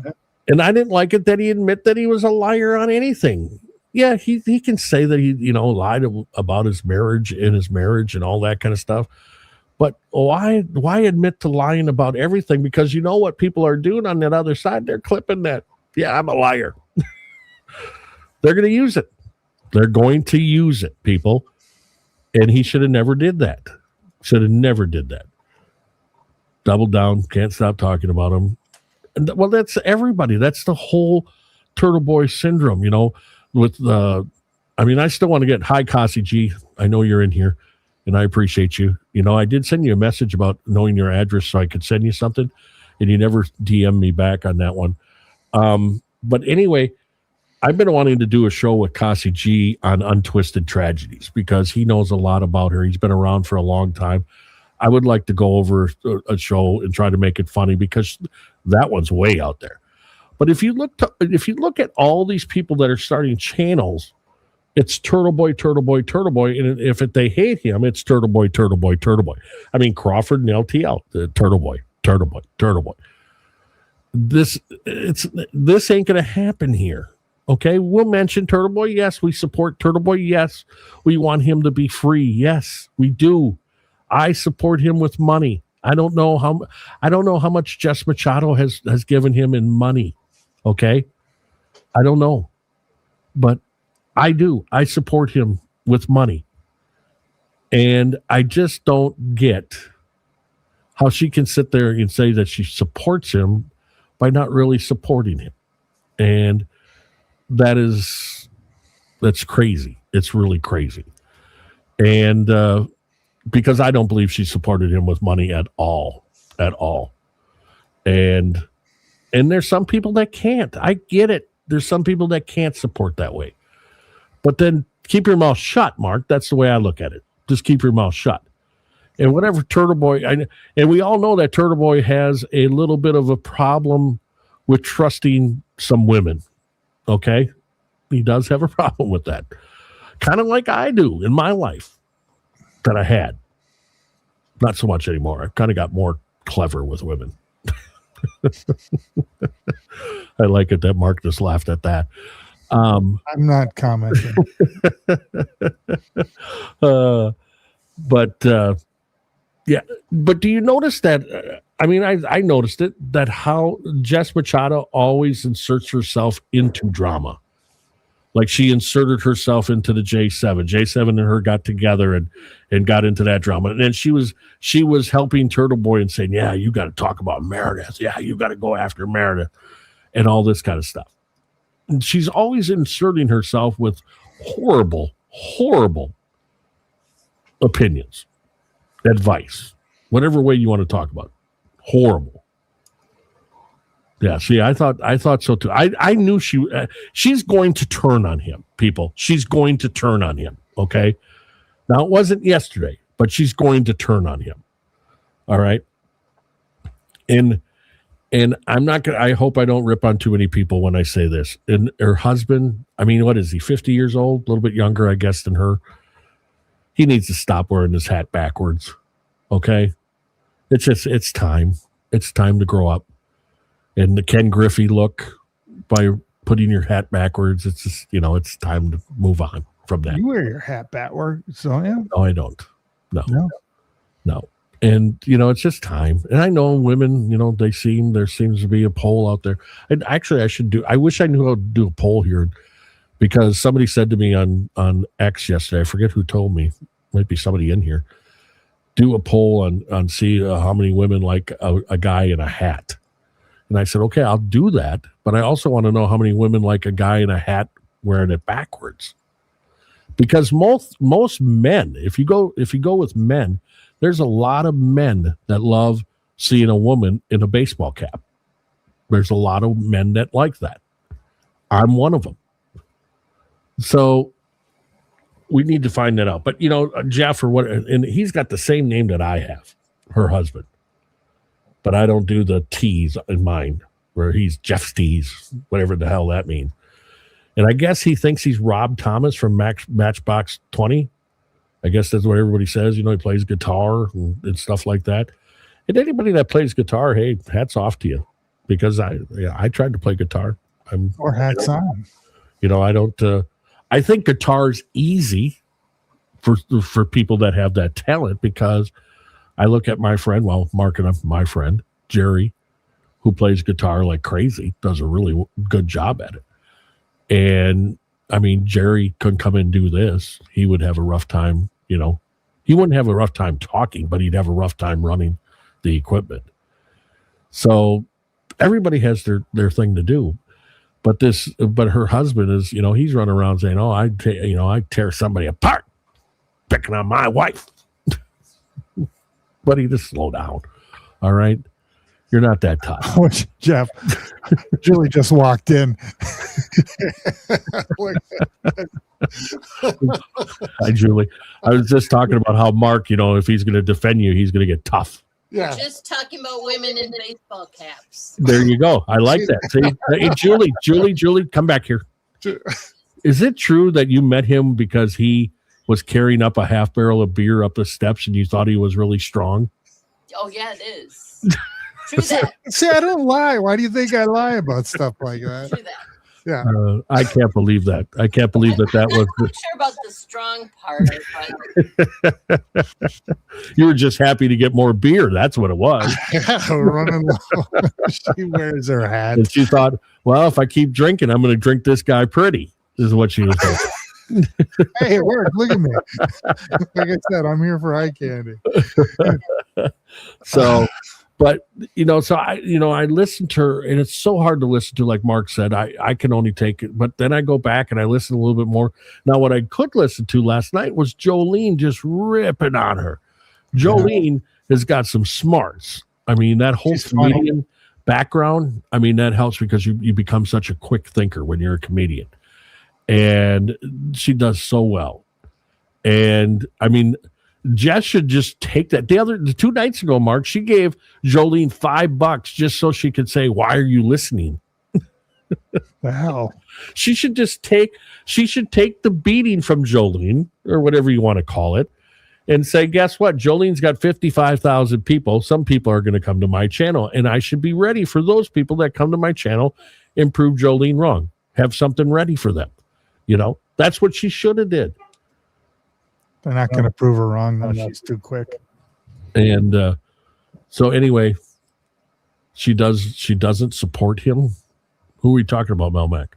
And I didn't like it that he admit that he was a liar on anything. Yeah, he can say that he, lied about his marriage and all that kind of stuff. But why admit to lying about everything? Because you know what people are doing on that other side? They're clipping that. Yeah, I'm a liar. They're going to use it. They're going to use it, people. And he should have never did that. Should have never did that. Double down. Can't stop talking about him. And, well, that's everybody. That's the whole Turtle Boy syndrome, with the, I still want to get, hi, Cassie G. I know you're in here and I appreciate you. I did send you a message about knowing your address so I could send you something, and you never DM me back on that one. But anyway, I've been wanting to do a show with Cassie G on Untwisted Tragedies because he knows a lot about her. He's been around for a long time. I would like to go over a show and try to make it funny because that one's way out there. But if you look at all these people that are starting channels, it's Turtle Boy, Turtle Boy, Turtle Boy, and if they hate him, it's Turtle Boy, Turtle Boy, Turtle Boy. Crawford and LTL, Turtle Boy, Turtle Boy, Turtle Boy. This ain't going to happen here. Okay, we'll mention Turtle Boy. Yes, we support Turtle Boy. Yes, we want him to be free. Yes, we do. I support him with money. I don't know how much Jess Machado has given him in money. Okay, I don't know, but I do. I support him with money, and I just don't get how she can sit there and say that she supports him by not really supporting him, and that's crazy. It's really crazy, and because I don't believe she supported him with money at all. And there's some people that can't. I get it. There's some people that can't support that way. But then keep your mouth shut, Mark. That's the way I look at it. Just keep your mouth shut. And whatever Turtle Boy, and we all know that Turtle Boy has a little bit of a problem with trusting some women. Okay? He does have a problem with that. Kind of like I do in my life. That I had. Not so much anymore. I've kind of got more clever with women. I like it that Mark just laughed at that. I'm not commenting. Yeah. But do you notice that? I noticed it, that how Jess Machado always inserts herself into drama. Like she inserted herself into the J7. J7 and her got together and got into that drama. And then she was helping Turtle Boy and saying, yeah, you got to talk about Meredith. Yeah, you got to go after Meredith and all this kind of stuff. And she's always inserting herself with horrible, horrible opinions, advice, whatever way you want to talk about it. Horrible. Yeah, see, I thought so too. I knew she's going to turn on him, people. She's going to turn on him, okay? Now, it wasn't yesterday, but she's going to turn on him, all right? And I'm not going to, I hope I don't rip on too many people when I say this. And her husband, what is he, 50 years old? A little bit younger, I guess, than her. He needs to stop wearing his hat backwards, okay? It's time. It's time to grow up. And the Ken Griffey look by putting your hat backwards, it's just, it's time to move on from that. You wear your hat backwards, so yeah. No, I don't. No. And, it's just time. And I know women, there seems to be a poll out there. And actually, I wish I knew how to do a poll here, because somebody said to me on X yesterday, I forget who told me, might be somebody in here, do a poll on see how many women like a guy in a hat. And I said, okay, I'll do that. But I also want to know how many women like a guy in a hat wearing it backwards. Because most men, if you go with men, there's a lot of men that love seeing a woman in a baseball cap. There's a lot of men that like that. I'm one of them. So we need to find that out. But, Jeff, and he's got the same name that I have, her husband. but I don't do the T's in mine, where he's Jeff Stees, whatever the hell that means. And I guess he thinks he's Rob Thomas from Matchbox 20. I guess that's what everybody says. He plays guitar and stuff like that. And anybody that plays guitar, hey, hats off to you, because I tried to play guitar. Or hats on. I don't. I think guitar's easy for people that have that talent, because I look at my friend, Mark and my friend Jerry, who plays guitar like crazy, does a really good job at it. And I mean, Jerry couldn't come in and do this. He would have a rough time. He wouldn't have a rough time talking, but he'd have a rough time running the equipment. So everybody has their thing to do. But her husband is, he's running around saying, "Oh, I tear somebody apart, picking on my wife." Buddy, just slow down. All right. You're not that tough. Oh, Jeff, Julie just walked in. Hi, Julie. I was just talking about how Mark, if he's going to defend you, he's going to get tough. Yeah. Just talking about women in baseball caps. There you go. I like that. See, hey, Julie, come back here. Is it true that you met him because he was carrying up a half barrel of beer up the steps and you thought he was really strong? Oh, yeah, it is. True that. See, I don't lie. Why do you think I lie about stuff like that? True that. Yeah. I can't believe that. I can't believe that I'm was. not sure about the strong part. But You were just happy to get more beer. That's what it was. Yeah, running low. She wears her hat. And she thought, well, if I keep drinking, I'm going to drink this guy pretty. This is what she was thinking. Hey, it worked. Look at me. Like I said, I'm here for eye candy. So, but I listened to her, and it's so hard to listen to. Like Mark said, I can only take it, but then I go back and I listen a little bit more. Now, what I could listen to last night was Jolene just ripping on her. Jolene has got some smarts. I mean, that whole She's comedian funny. background, I mean, that helps because you become such a quick thinker when you're a comedian. And she does so well. And I mean, Jess should just take that. The 2 nights ago, Mark, she gave Jolene $5 just so she could say, "Why are you listening?" The hell? She should take the beating from Jolene, or whatever you want to call it, and say, guess what? Jolene's got 55,000 people. Some people are going to come to my channel, and I should be ready for those people that come to my channel and prove Jolene wrong. Have something ready for them. That's what she should have did. They're not going to prove her wrong, though. She's too quick. And so anyway, she doesn't support him. Who are we talking about, Melmac?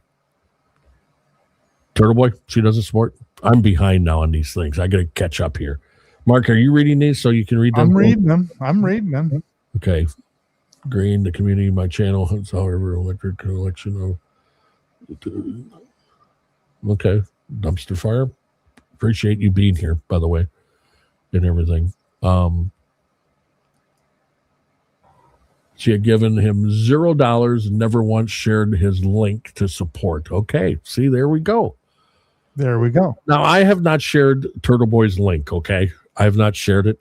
Turtle Boy? She doesn't support? I'm behind now on these things. I got to catch up here. Mark, are you reading these so you can read them? I'm reading them. Okay. Green, the community, my channel, however, electric collection of. Okay. Dumpster fire. Appreciate you being here, by the way, and everything. She had given him $0 and never once shared his link to support. Okay. See, there we go. There we go. Now, I have not shared Turtle Boy's link, okay? I have not shared it.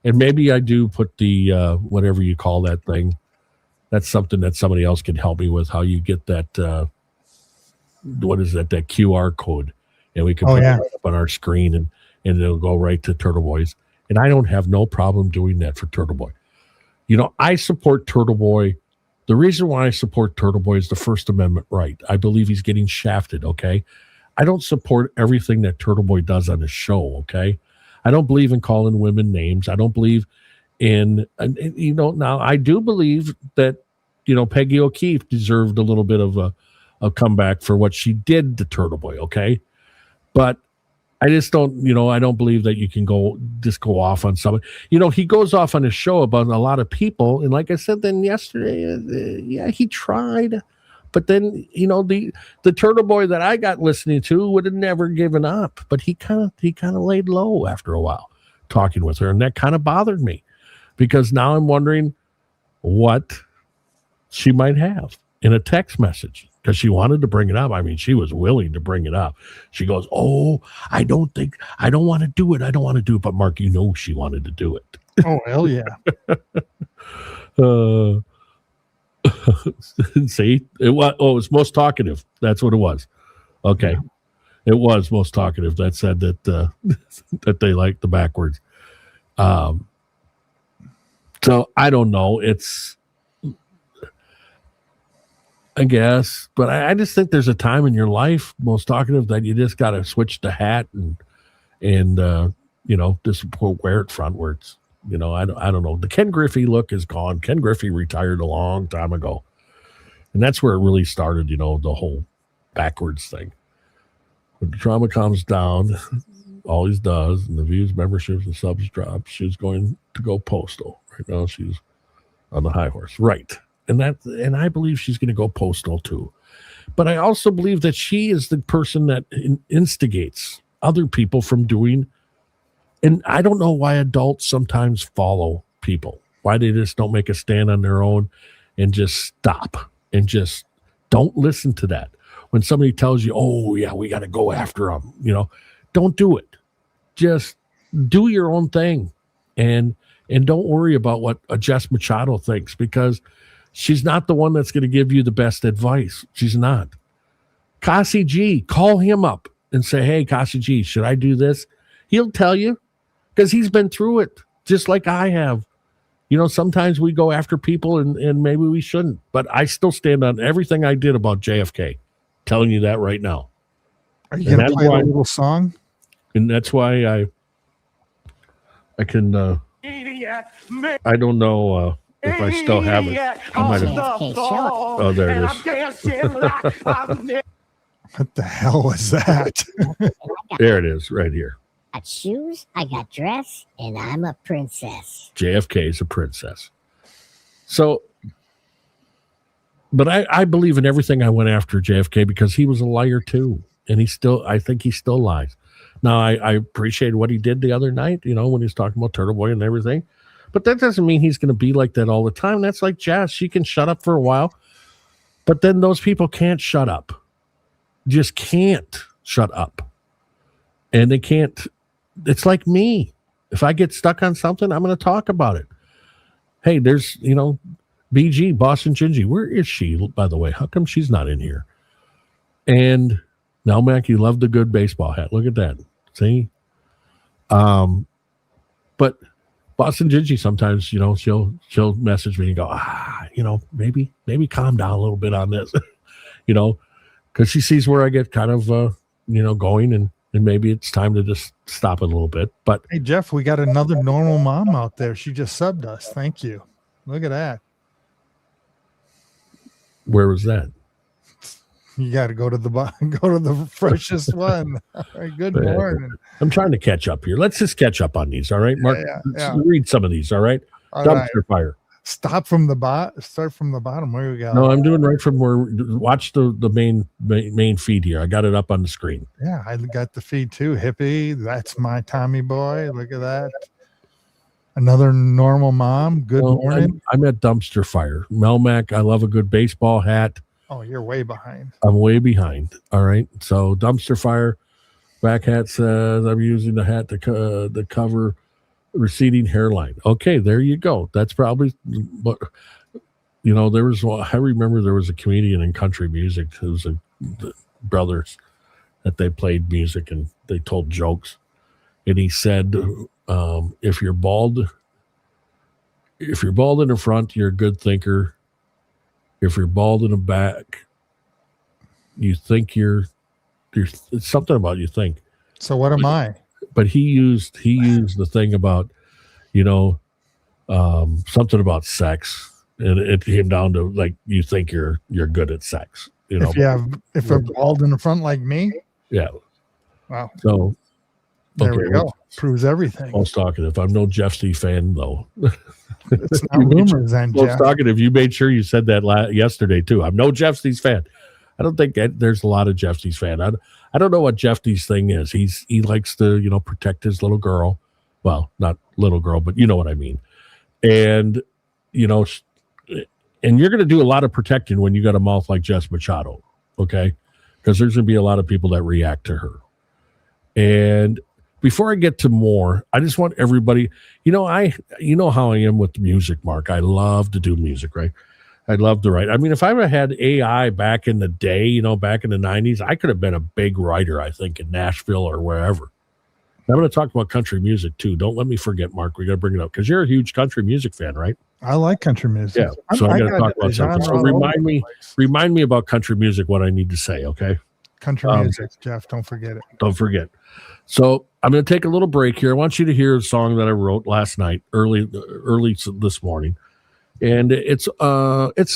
And maybe I do put the, whatever you call that thing. That's something that somebody else can help me with, how you get that, what is that QR code. And we can put it right up on our screen, and it'll go right to Turtle Boy's. And I don't have no problem doing that for Turtle Boy. I support Turtle Boy. The reason why I support Turtle Boy is the First Amendment right. I believe he's getting shafted, okay? I don't support everything that Turtle Boy does on his show, okay? I don't believe in calling women names. I don't believe in, now I do believe that, Peggy O'Keefe deserved a little bit of a comeback for what she did to Turtle Boy, okay? But I just don't, I don't believe that you can go off on somebody. He goes off on his show about a lot of people. And like I said, then yesterday, he tried. But then, the Turtle Boy that I got listening to would have never given up. But he kind of laid low after a while talking with her. And that kind of bothered me, because now I'm wondering what she might have in a text message. Because she wanted to bring it up. I mean, she was willing to bring it up. She goes, "Oh, I don't want to do it. I don't want to do it." But Mark, she wanted to do it. Oh, hell yeah. See, it was most talkative. That's what it was. Okay, it was most talkative. That said that that they like the backwards. So I don't know. It's, I guess, but I just think there's a time in your life, most talkative, that you just got to switch the hat and just wear it frontwards. I don't know. The Ken Griffey look is gone. Ken Griffey retired a long time ago, and that's where it really started. The whole backwards thing. When the trauma comes down, always does, and the views, memberships, and subs drop, she's going to go postal. Right now, she's on the high horse, right? And I believe she's going to go postal too. But I also believe that she is the person that instigates other people from doing. And I don't know why adults sometimes follow people. Why they just don't make a stand on their own and just stop and just don't listen to that. When somebody tells you, "Oh yeah, we got to go after them," don't do it. Just do your own thing, and don't worry about what a Jess Machado thinks, because she's not the one that's going to give you the best advice. She's not. Kasi G, call him up and say, "Hey, Kasi G, should I do this?" He'll tell you, because he's been through it just like I have. Sometimes we go after people and maybe we shouldn't, but I still stand on everything I did about JFK. Telling you that right now. Are you going to play a little song? And that's why I can, I don't know if I still have it. I might have. Oh, there it is. What the hell was that? There it is, right here. I got shoes, I got dress, and I'm a princess. JFK is a princess. So, but I believe in everything I went after JFK, because he was a liar too. And I think he still lies. Now, I appreciate what he did the other night, when he was talking about Turtle Boy and everything. But that doesn't mean he's going to be like that all the time. That's like Jess. She can shut up for a while, but then those people can't shut up. Just can't shut up. And they can't. It's like me. If I get stuck on something, I'm going to talk about it. Hey, there's, BG, Boston Gingy. Where is she, by the way? How come she's not in here? And now, Mac, you love the good baseball hat. Look at that. See? But Boston Gingy sometimes, she'll message me and go, maybe calm down a little bit on this, because she sees where I get kind of, going, and maybe it's time to just stop it a little bit. But hey, Jeff, we got another normal mom out there. She just subbed us. Thank you. Look at that. Where was that? You got to go to the freshest one. All right, good morning. I'm trying to catch up here. Let's just catch up on these. All right, Mark. Yeah. Read some of these. All right. All Dumpster fire. Stop from the bottom. Start from the bottom. Where we go? No, I'm doing right from where. Watch the main feed here. I got it up on the screen. Yeah, I got the feed too. Hippie. That's my Tommy boy. Look at that. Another normal mom. Good morning. I'm at dumpster fire. Melmac, I love a good baseball hat. Oh, you're way behind. I'm way behind. All right. So dumpster fire. Back hat says I'm using the hat to cover receding hairline. Okay, there you go. That's probably, but I remember there was a comedian in country music who was the brothers that they played music and they told jokes. And he said, if you're bald in the front, you're a good thinker. If you're bald in the back, you think it's something about you think. So what am I? But he used the thing about, something about sex, and it came down to like you think you're good at sex. If you're bald in the front like me. Yeah. Wow. So there we go. Proves everything. Most talkative. I'm no Jeff C fan though. It's not rumors, then, Jeff. Most talkative. You made sure you said that yesterday too. I'm no Jeff C's fan. I don't think there's a lot of Jeff C's fan. I don't know what Jeff C's thing is. He likes to protect his little girl. Well, not little girl, but you know what I mean. And and you're going to do a lot of protecting when you got a mouth like Jess Machado, okay? Because there's going to be a lot of people that react to her. before I get to more, I just want everybody, you know how I am with music, Mark. I love to do music, right? I love to write. I mean, if I ever had AI back in the day, back in the 90s, I could have been a big writer, I think, in Nashville or wherever. I'm going to talk about country music too. Don't let me forget, Mark. We got to bring it up because you're a huge country music fan, right? I like country music. Yeah. So I got to talk about something. So remind me about country music, what I need to say. Okay. Country music, Jeff. Don't forget it. Don't forget. So I'm going to take a little break here. I want you to hear a song that I wrote last night, early this morning. And it's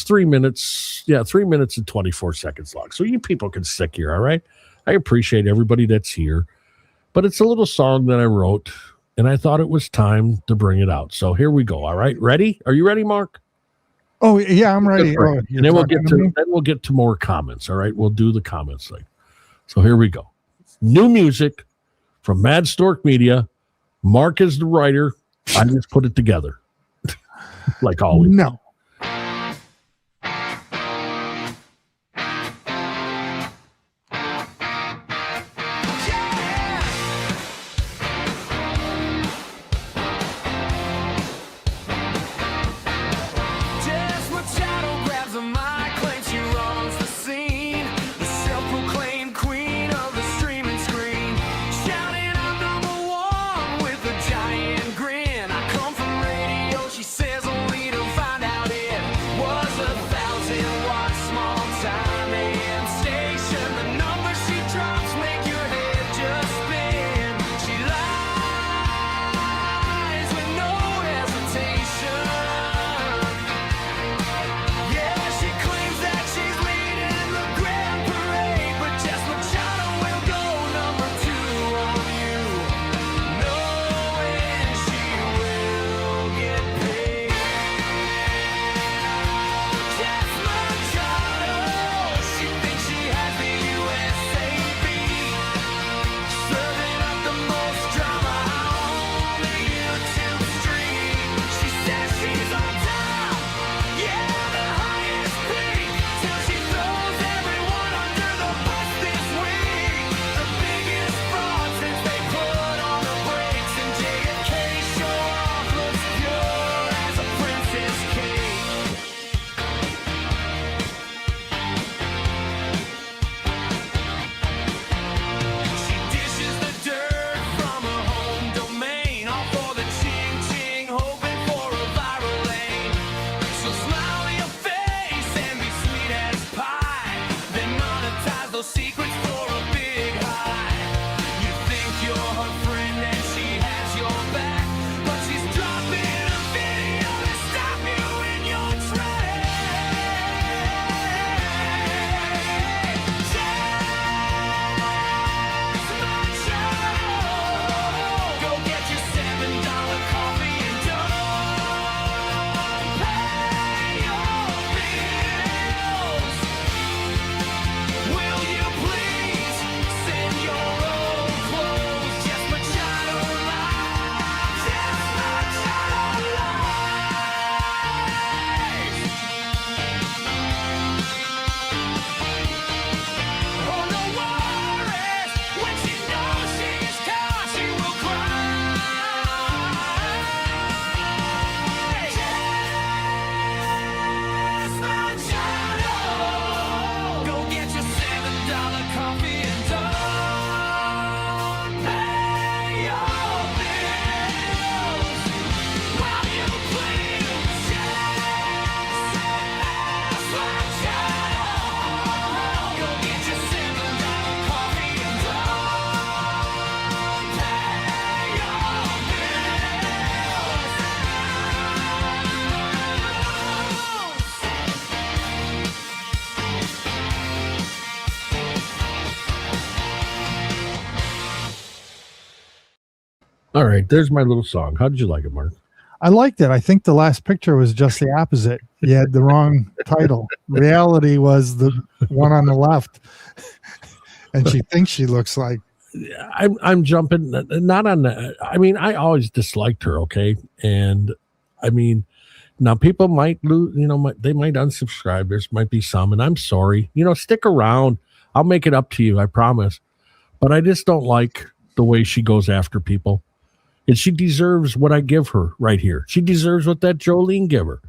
3 minutes. Yeah. 3 minutes and 24 seconds long. So you people can stick here. All right. I appreciate everybody that's here. But it's a little song that I wrote, and I thought it was time to bring it out. So here we go. All right, ready? Are you ready, Mark? Oh yeah, I'm ready. Oh, and then we'll get to more comments. All right, we'll do the comments thing. So here we go. New music from Mad Stork Media. Mark is the writer. I just put it together, like always. No. Yes Machado grabs a mic, claims she runs the scene, the self-proclaimed queen of the streaming screen, shouting I'm number one with a giant grin. I come from radio, she says, only to find out it was 1,000-watt small-time AM station. The numbers she drops make your head just spin. She lies with no hesitation. Yeah, she claims that she's leading the grand parade, but Jess Machado will go number 2 on you, knowing she will get paid. Jess Machado, she thinks she has the USAB, serving up the most drama on the YouTube stream. She says she's on top, yeah, the highest peak, till she throws everyone under the bus this week. The biggest fraud since they put on the brakes, and JFK Showoff looks pure as a princess cake. She dishes the dirt from her home domain, all for the ching-ching, hoping for a viral lane. So smile your face and be sweet as pie, then monetize those secrets for a big high. You think you're her friend and she has your back, but she's dropping a video to stop you in your tracks. Go get your $7 coffee and don't pay your bills. Will you please send your own clothes? Jess Machado live. Jess Machado live. Oh, no worries. When she knows she's caught, she will cry. Jess Machado. Go get your $7 coffee and don't pay your bills. Will you please, Jess Machado? Go get your $7 coffee and don't pay your bills. All right, there's my little song. How did you like it, Mark? I liked it. I think the last picture was just the opposite. You had the wrong title. Reality was the one on the left. And she thinks she looks like. I'm jumping not on that. I mean, I always disliked her. Okay, and I mean, now people might lose. They might unsubscribe. There's might be some, and I'm sorry. Stick around. I'll make it up to you. I promise. But I just don't like the way she goes after people. And she deserves what I give her right here. She deserves what that Jolene give her,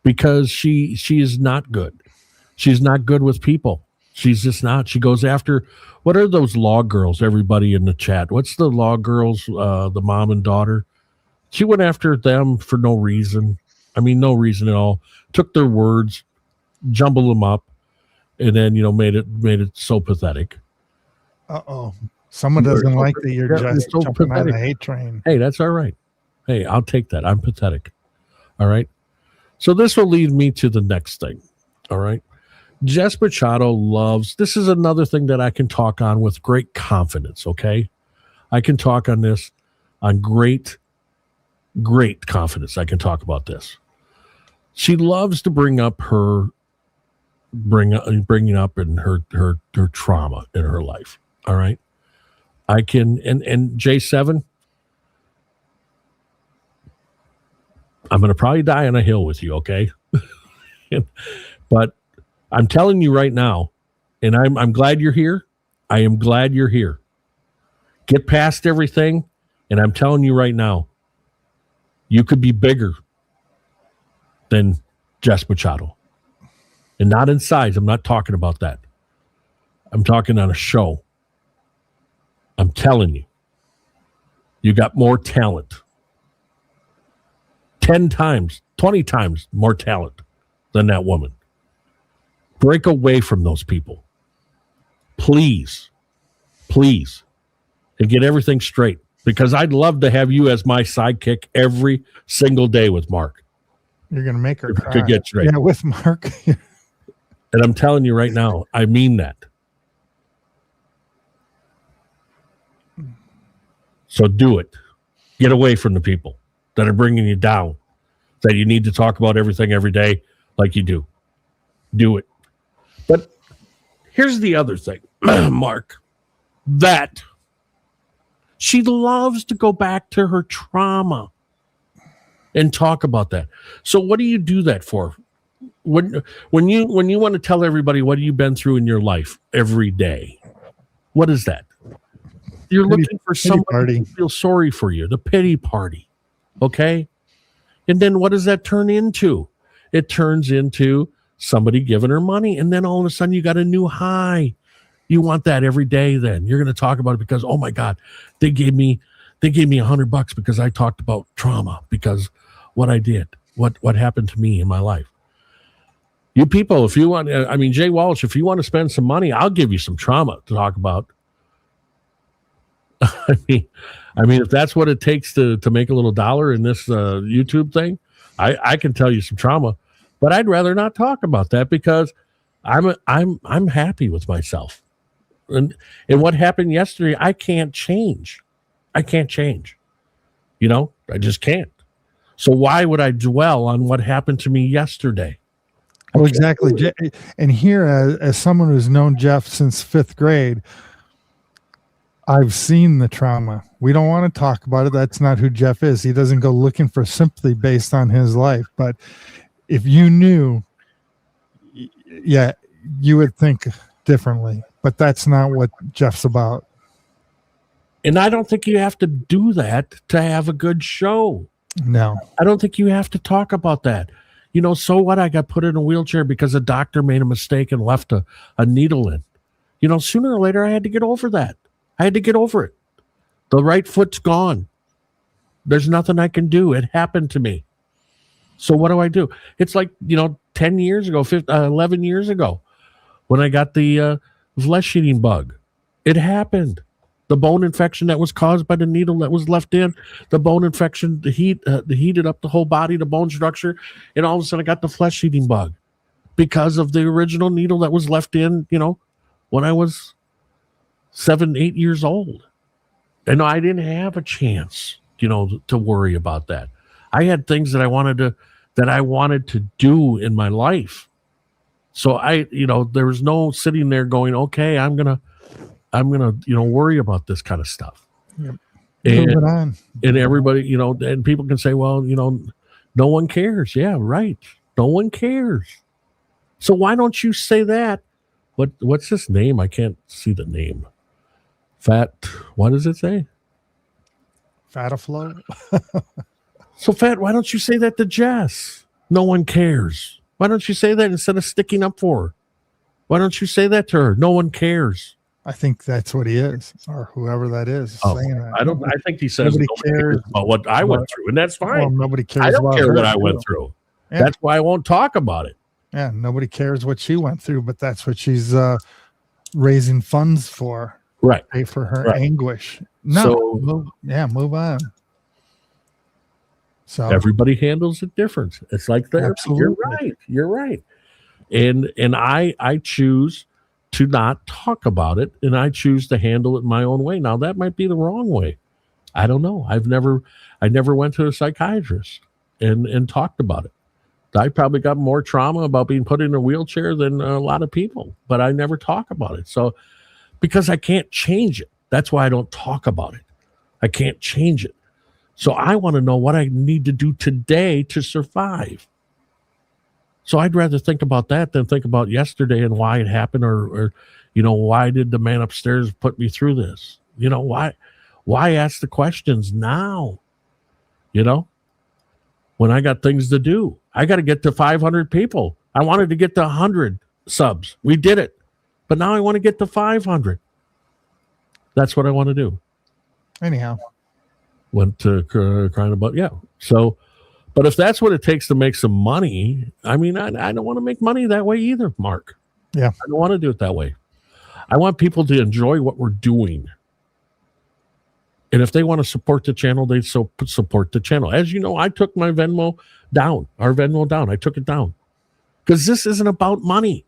because she is not good. She's not good with people. She's just not. She goes after, what are those law girls, everybody in the chat? What's the law girls, the mom and daughter? She went after them for no reason. I mean, no reason at all. Took their words, jumbled them up, and then, made it so pathetic. Uh-oh. Someone doesn't like that you're just so jumping on pathetic. the hate train. Hey, that's all right. Hey, I'll take that. I'm pathetic. All right. So this will lead me to the next thing. All right. Jess Machado loves, this is another thing that I can talk on with great confidence. Okay. I can talk on this on great confidence. I can talk about this. She loves to bring up bringing up in her trauma in her life. All right. I can, and J7, I'm going to probably die on a hill with you, okay? But I'm telling you right now, and I'm glad you're here. I am glad you're here. Get past everything, and I'm telling you right now, you could be bigger than Jess Machado. And not in size. I'm not talking about that. I'm talking on a show. I'm telling you, you got more talent. 10 times, 20 times more talent than that woman. Break away from those people. Please, and get everything straight. Because I'd love to have you as my sidekick every single day with Mark. You're going to make her cry. To get straight. Yeah, with Mark. And I'm telling you right now, I mean that. So do it. Get away from the people that are bringing you down, that you need to talk about everything every day like you do. Do it. But here's the other thing, Mark, that she loves to go back to her trauma and talk about that. So what do you do that for? When you want to tell everybody what you've been through in your life every day, what is that? You're looking for somebody to feel sorry for you, the pity party. Okay? And then what does that turn into? It turns into somebody giving her money, and then all of a sudden you got a new high. You want that every day then. You're going to talk about it because, oh my God, they gave me $100 because I talked about trauma, because what I did, what happened to me in my life. You people, if you want, Jay Walsh, if you want to spend some money, I'll give you some trauma to talk about. I mean, if that's what it takes to make a little dollar in this YouTube thing, I can tell you some trauma, but I'd rather not talk about that because I'm happy with myself. And what happened yesterday, I can't change. I just can't. So why would I dwell on what happened to me yesterday? Well, exactly. And here, as someone who's known Jeff since 5th grade, I've seen the trauma. We don't want to talk about it. That's not who Jeff is. He doesn't go looking for sympathy based on his life. But if you knew, yeah, you would think differently. But that's not what Jeff's about. And I don't think you have to do that to have a good show. No. I don't think you have to talk about that. So what? I got put in a wheelchair because a doctor made a mistake and left a needle in. Sooner or later I had to get over that. I had to get over it. The right foot's gone. There's nothing I can do. It happened to me. So what do I do? It's like, 10 years ago, 11 years ago, when I got the flesh-eating bug. It happened. The bone infection that was caused by the needle that was left in, the bone infection, the heated up the whole body, the bone structure, and all of a sudden I got the flesh-eating bug because of the original needle that was left in, when I was 7, 8 years old. And I didn't have a chance, to worry about that. I had things that I wanted to do in my life. So there was no sitting there going, okay, I'm gonna, worry about this kind of stuff. Yep. And everybody, and people can say, well, no one cares. Yeah, right. No one cares. So why don't you say that? What's his name? I can't see the name. Fat, what does it say? Fataflow. So Fat, why don't you say that to Jess? No one cares. Why don't you say that instead of sticking up for her? Why don't you say that to her? No one cares. I think that's what he is, or whoever that is saying that. I think he says nobody cares about what I went through, and that's fine. Well, nobody cares. I don't about care her what I too. went through. Yeah. That's why I won't talk about it. Yeah, nobody cares what she went through, but that's what she's raising funds for. Right. Pay for her Right. anguish. No. So move on. So everybody handles it different. It's like therapy. Absolutely. You're right. And I choose to not talk about it, and I choose to handle it my own way. Now that might be the wrong way. I don't know. I never went to a psychiatrist and talked about it. I probably got more trauma about being put in a wheelchair than a lot of people, but I never talk about it. So because I can't change it. That's why I don't talk about it. I can't change it. So I want to know what I need to do today to survive. So I'd rather think about that than think about yesterday and why it happened, or why did the man upstairs put me through this? Why ask the questions now? When I got things to do, I got to get to 500 people. I wanted to get to 100 subs. We did it, but now I want to get to 500. That's what I want to do. anyhow, Went to crying about, yeah. So, but if that's what it takes to make some money, I mean, I don't want to make money that way either, Mark. Yeah. I don't want to do it that way. I want people to enjoy what we're doing. And if they want to support the channel, they support the channel. As you know, I took my Venmo down, our Venmo down. I took it down because this isn't about money.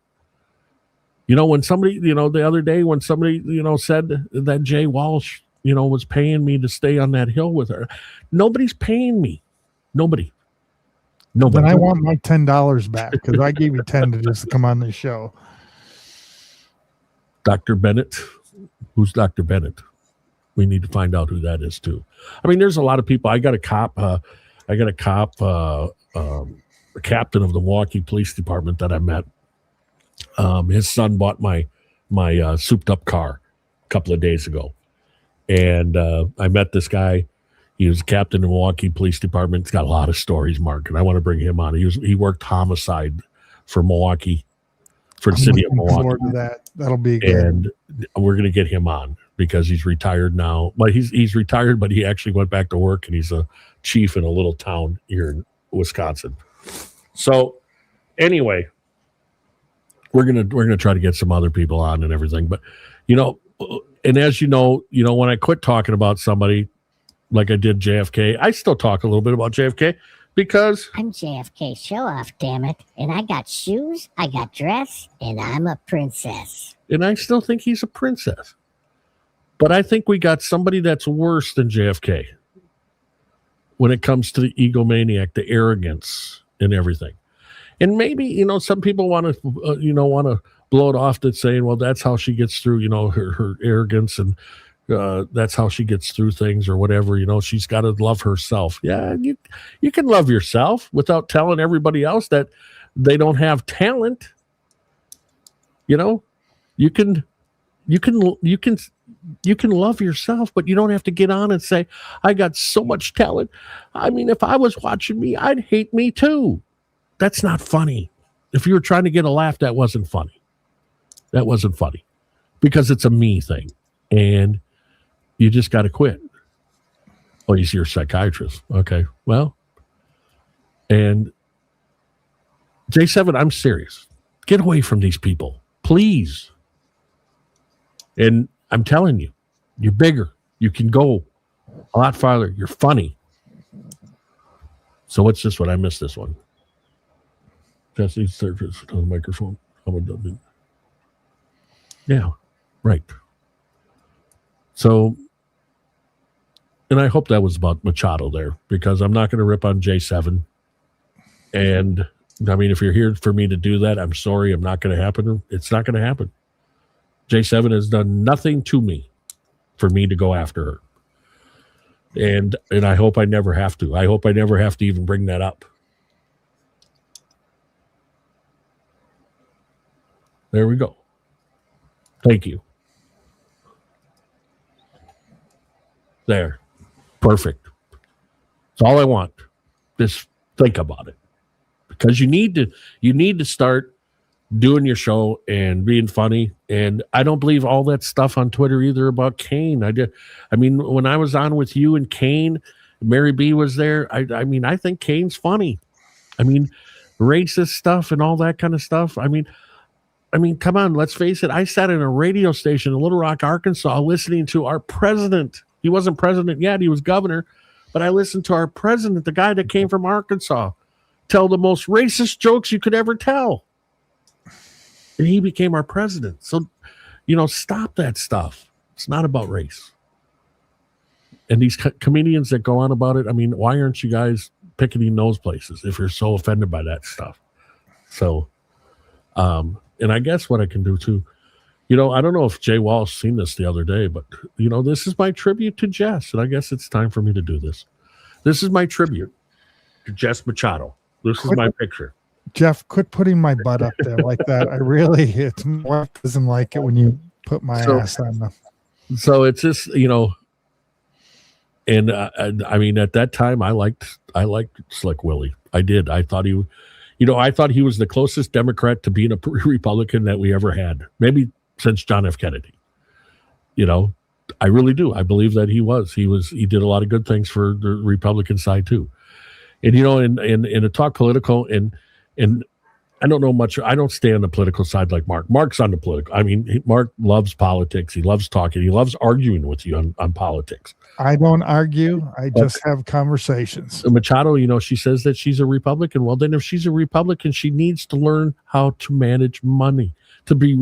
When somebody, the other day when somebody, said that Jay Walsh, was paying me to stay on that hill with her. Nobody's paying me. Nobody. then I want my $10 back because I gave you 10 to just come on the show. Dr. Bennett. Who's Dr. Bennett? We need to find out who that is too. I mean, there's a lot of people. I got a captain of the Milwaukee Police Department that I met. His son bought my souped up car a couple of days ago. And I met this guy. He was captain of the Milwaukee Police Department. He's got a lot of stories, Mark, and I want to bring him on. He worked homicide for Milwaukee, for the city of Milwaukee. Forward to that. That'll be good. And we're going to get him on because he's retired now. But he's retired, but he actually went back to work, and he's a chief in a little town here in Wisconsin. So anyway, we're gonna try to get some other people on and everything. But and as you know, when I quit talking about somebody like I did JFK, I still talk a little bit about JFK because I'm JFK Showoff, damn it. And I got shoes, I got dress, and I'm a princess. and I still think he's a princess. But I think we got somebody that's worse than JFK when it comes to the egomaniac, the arrogance, and everything. And maybe some people want to blow it off that saying, well, that's how she gets through her arrogance, and that's how she gets through things or whatever. She's got to love herself. Yeah, you can love yourself without telling everybody else that they don't have talent. You can love yourself, but you don't have to get on and say, I got so much talent. I mean, if I was watching me, I'd hate me too. That's not funny. If you were trying to get a laugh, that wasn't funny. That wasn't funny because it's a me thing, and you just got to quit. Oh, you're a psychiatrist. Okay. Well, and J7, I'm serious. Get away from these people, please. And I'm telling you, you're bigger. You can go a lot farther. You're funny. So what's this one? I missed this one. Jesse's surface on the microphone. Yeah, right. So, and I hope that was about Machado there, because I'm not going to rip on J7. And I mean, if you're here for me to do that, I'm sorry. I'm not going to happen. It's not going to happen. J7 has done nothing to me for me to go after her. And I hope I never have to. I hope I never have to even bring that up. There we go. Thank you. There. Perfect. That's all I want. Just think about it. Because you need to start doing your show and being funny. And I don't believe all that stuff on Twitter either about Kane. I mean, when I was on with you and Kane, Mary B was there. I mean, I think Kane's funny. I mean, racist stuff and all that kind of stuff. I mean, come on, let's face it. I sat in a radio station in Little Rock, Arkansas, listening to our president. He wasn't president yet. He was governor. But I listened to our president, the guy that came from Arkansas, tell the most racist jokes you could ever tell. And he became our president. So, stop that stuff. It's not about race. And these comedians that go on about it, I mean, why aren't you guys picketing those places if you're so offended by that stuff? So, and I guess what I can do too, I don't know if Jay Walsh seen this the other day, but, this is my tribute to Jess. And I guess it's time for me to do this. This is my tribute to Jess Machado. This is my picture. Jeff, quit putting my butt up there like that. It's my wife doesn't like it when you put my ass on them. So it's just, and I mean, at that time, I liked Slick Willie. I did. I thought he was the closest Democrat to being a Republican that we ever had. Maybe since John F. Kennedy. I really do. I believe that he was. He did a lot of good things for the Republican side too. And and to talk political and I don't know much. I don't stay on the political side like Mark. Mark's on the political. I mean, Mark loves politics. He loves talking. He loves arguing with you on politics. I don't argue. I just have conversations. Machado, she says that she's a Republican. Well, then if she's a Republican, she needs to learn how to manage money. To be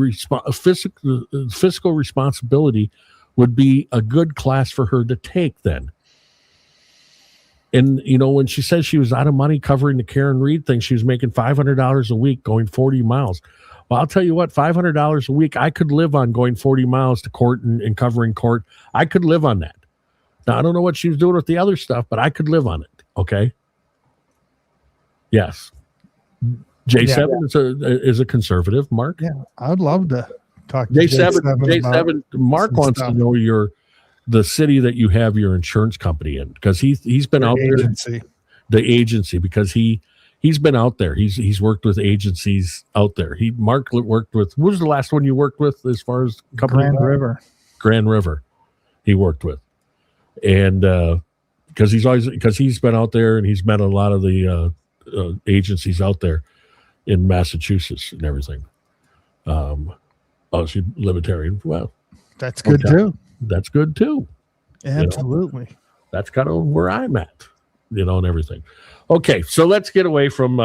fiscal responsibility would be a good class for her to take then. And, when she says she was out of money covering the Karen Reed thing, she was making $500 a week going 40 miles. Well, I'll tell you what, $500 a week, I could live on going 40 miles to court and covering court. I could live on that. Now, I don't know what she was doing with the other stuff, but I could live on it. Okay. Yes. J7 is a conservative, Mark. Yeah, I'd love to talk to J7. Mark wants to know the city that you have your insurance company in, because he's been out there. The agency, because he's been out there. He's worked with agencies out there. Mark worked with. Who was the last one you worked with as far as company? Grand River. He worked with, and because he's been out there and he's met a lot of the agencies out there in Massachusetts and everything. She's libertarian. Well, that's good too. That's good too. Absolutely. That's kind of where I'm at, and everything. Okay, so let's get away from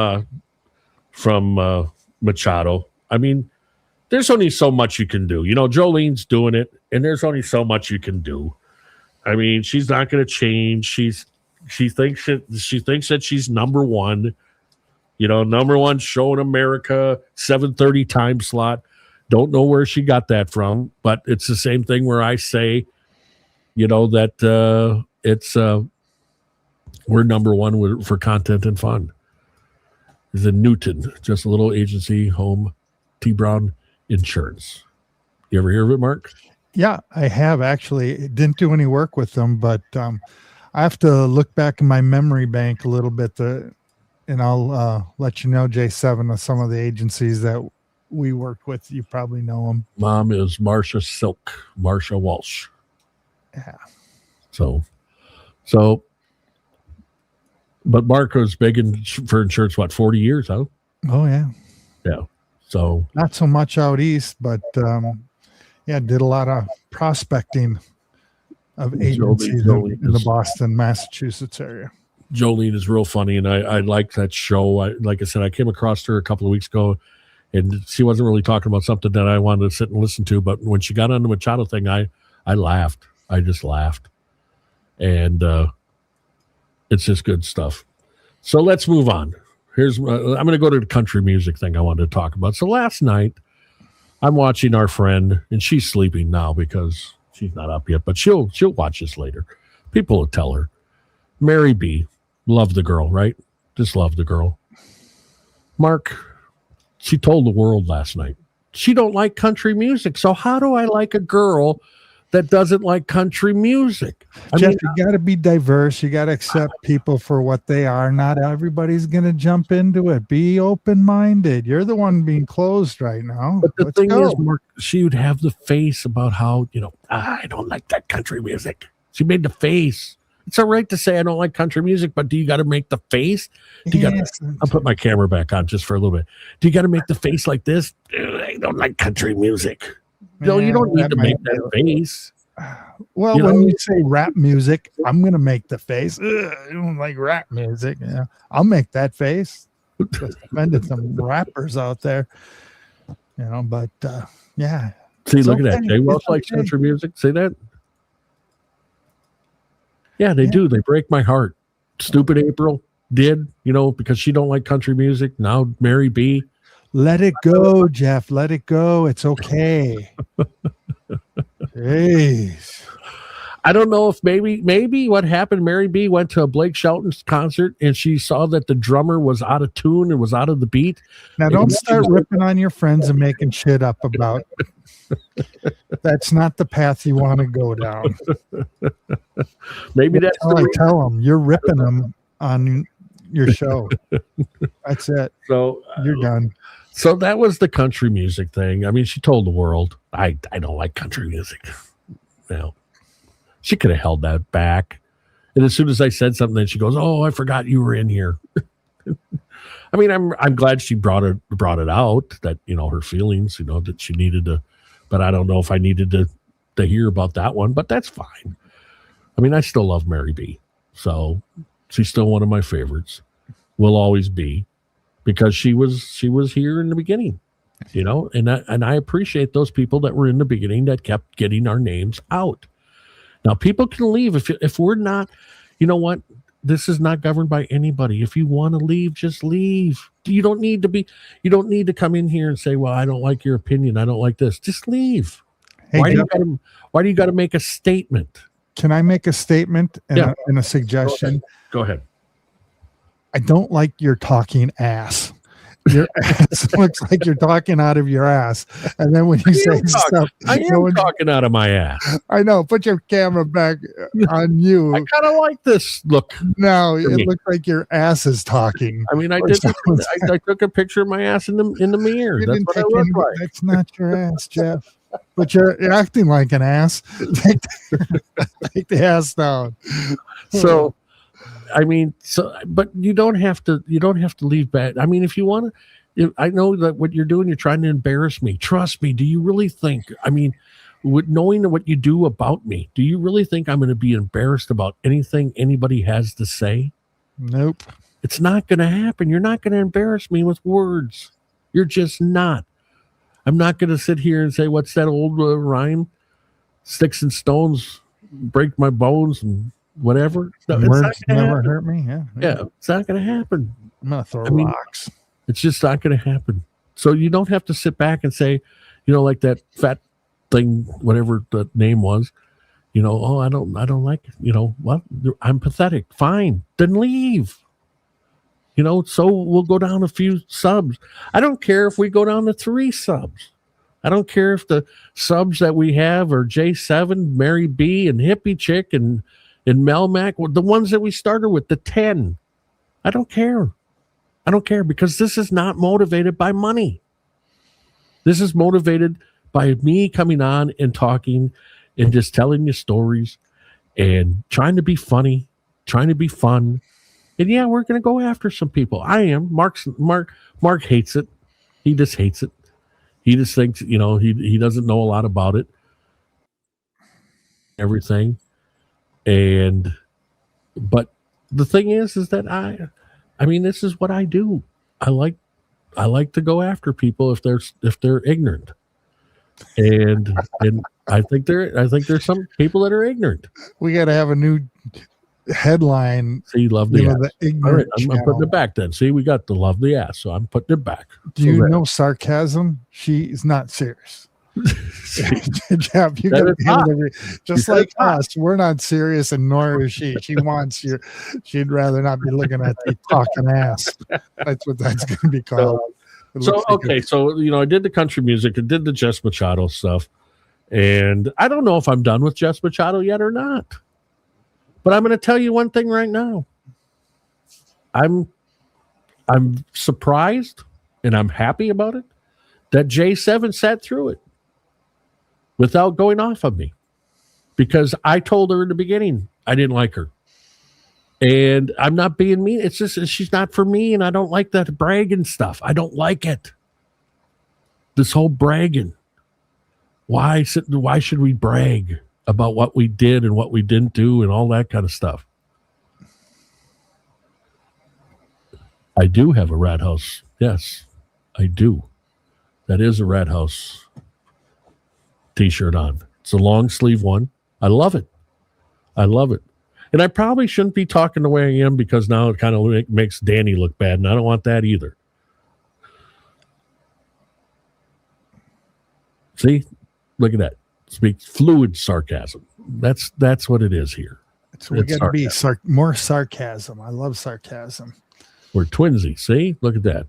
Machado. I mean, there's only so much you can do. Jolene's doing it, and there's only so much you can do. I mean, she's not going to change. She thinks that she's number one. Number one show in America, 7:30 time slot. Don't know where she got that from, but it's the same thing where I say, that it's we're number one for content and fun. Is in Newton, just a little agency, home, T. Brown Insurance. You ever hear of it, Mark? Yeah, I have actually. Didn't do any work with them, but I have to look back in my memory bank a little bit, and I'll let you know, J7, of some of the agencies that we worked with. You probably know them. Mom is Marsha Walsh. Yeah. So, but Mark was big for insurance, 40 years, huh? Oh, yeah. Yeah. So not so much out east, but did a lot of prospecting of agencies in the Boston, Massachusetts area. Jolene is real funny, and I like that show. Like I said, I came across her a couple of weeks ago, and she wasn't really talking about something that I wanted to sit and listen to. But when she got on the Machado thing, I laughed. I just laughed. And it's just good stuff. So let's move on. I'm going to go to the country music thing I wanted to talk about. So last night, I'm watching our friend, and she's sleeping now because she's not up yet, but she'll watch this later. People will tell her. Mary B. Love the girl, right? Just love the girl. Mark, she told the world last night she don't like country music. So how do I like a girl that doesn't like country music. Jeff, you got to be diverse. You got to accept people for what they are. Not everybody's going to jump into it. Be open-minded. You're the one being closed right now. But the Let's thing go. is, Mark, she would have the face about how, I don't like that country music. She made the face. It's all right to say I don't like country music, but do you got to make the face? I'll put my camera back on just for a little bit. Do you got to make the face like this? I don't like country music. No, you don't need to make that face. Well, when you say rap music, I'm going to make the face. I don't like rap music. Yeah, I'll make that face. Just offended some rappers out there, but yeah. See, look at that. Jay Welch likes country music. See that? Yeah, they do. They break my heart. Stupid April did, because she don't like country music. Now Mary B. Let it go, Jeff. Let it go. It's okay. Jeez. I don't know if maybe what happened, Mary B went to a Blake Shelton's concert and she saw that the drummer was out of tune and was out of the beat. Now don't start ripping on your friends and making shit up about. That's not the path you want to go down. Maybe that's I tell them you're ripping them on your show. That's it. So you're done. So that was the country music thing. I mean, she told the world, I don't like country music. She could have held that back. And as soon as I said something, then she goes, "Oh, I forgot you were in here." I mean, I'm glad she brought it out that, her feelings, that she needed to, but I don't know if I needed to hear about that one, but that's fine. I mean, I still love Mary B. So she's still one of my favorites. Will always be. Because she was here in the beginning, and I appreciate those people that were in the beginning that kept getting our names out. Now people can leave if we're not, what? This is not governed by anybody. If you want to leave, just leave. You don't need to come in here and say, "Well, I don't like your opinion. I don't like this." Just leave. Hey, why do you got to make a statement? Can I make a statement and a suggestion? Go ahead. I don't like your talking ass. Your ass looks like you're talking out of your ass. And then when you say stuff, I am talking out of my ass. I know. Put your camera back on you. I kind of like this look. No, it looks like your ass is talking. I mean, I took a picture of my ass in the mirror. That's what I look like. That's not your ass, Jeff. But you're acting like an ass. Take the ass down. So. I mean, but you don't have to leave bad. I mean, if you want to, I know that what you're doing, you're trying to embarrass me. Trust me. Do you really think, knowing what you do about me, do you really think I'm going to be embarrassed about anything anybody has to say? Nope. It's not going to happen. You're not going to embarrass me with words. You're just not. I'm not going to sit here and say, what's that old rhyme? Sticks and stones break my bones and whatever. No, words never hurt me. Yeah, it's not going to happen. I'm going to throw rocks. It's just not going to happen. So you don't have to sit back and say, like that fat thing, whatever the name was, oh, I don't like it. What? I'm pathetic. Fine. Then leave. So we'll go down a few subs. I don't care if we go down to 3 subs. I don't care if the subs that we have are J7, Mary B, and Hippie Chick, and Melmac, the ones that we started with, the 10. I don't care. I don't care because this is not motivated by money. This is motivated by me coming on and talking and just telling you stories and trying to be funny, trying to be fun. And yeah, we're going to go after some people. I am. Mark hates it. He just hates it. He just thinks, he doesn't know a lot about it. Everything. But the thing is that I mean, this is what I do. I like to go after people if they're ignorant. And I think there's some people that are ignorant. We got to have a new headline. So you love the ass. The ignorant. All right, I'm putting it back then. See, we got the love the ass, so I'm putting it back. Do you know sarcasm? She is not serious. Jeff, you got just like us. We're not serious, and nor is she. She wants you. She'd rather not be looking at the talking ass. That's what that's going to be called. So I did the country music. I did the Jess Machado stuff, And I don't know if I'm done with Jess Machado yet or not. But I'm going to tell you one thing right now. I'm surprised and I'm happy about it that J7 sat through it without going off on me. Because I told her in the beginning I didn't like her. And I'm not being mean. It's just she's not for me, and I don't like that bragging stuff. I don't like it. This whole bragging. Why should we brag about what we did and what we didn't do and all that kind of stuff? I do have a Rat House. Yes, I do. That is a Rat House t-shirt on. It's a long sleeve one. I love it. I love it. And I probably shouldn't be talking the way I am because now it kind of makes Danny look bad, and I don't want that either. See? Look at that. Speak fluid sarcasm. That's what it is here. We got to be more sarcasm. I love sarcasm. We're twinsy. See? Look at that.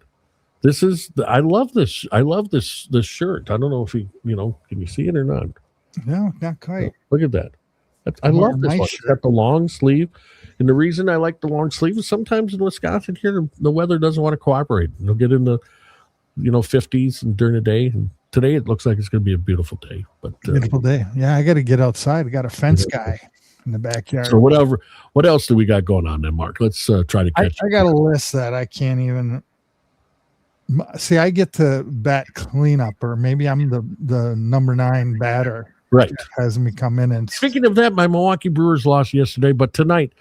I love this. I love this shirt. I don't know if can you see it or not? No, not quite. Look at that. I love this one. It's got the long sleeve. And the reason I like the long sleeve is sometimes in Wisconsin here, the weather doesn't want to cooperate. They'll get in the 50s and during the day. And today it looks like it's going to be a beautiful day. But beautiful day. Yeah, I got to get outside. I got a fence guy in the backyard. So what else do we got going on then, Mark? Let's try to catch. I got a list that I can't even see. I get to bat cleanup, or maybe I'm the number 9 batter. Right. Has me come in. And speaking of that, my Milwaukee Brewers lost yesterday, but tonight,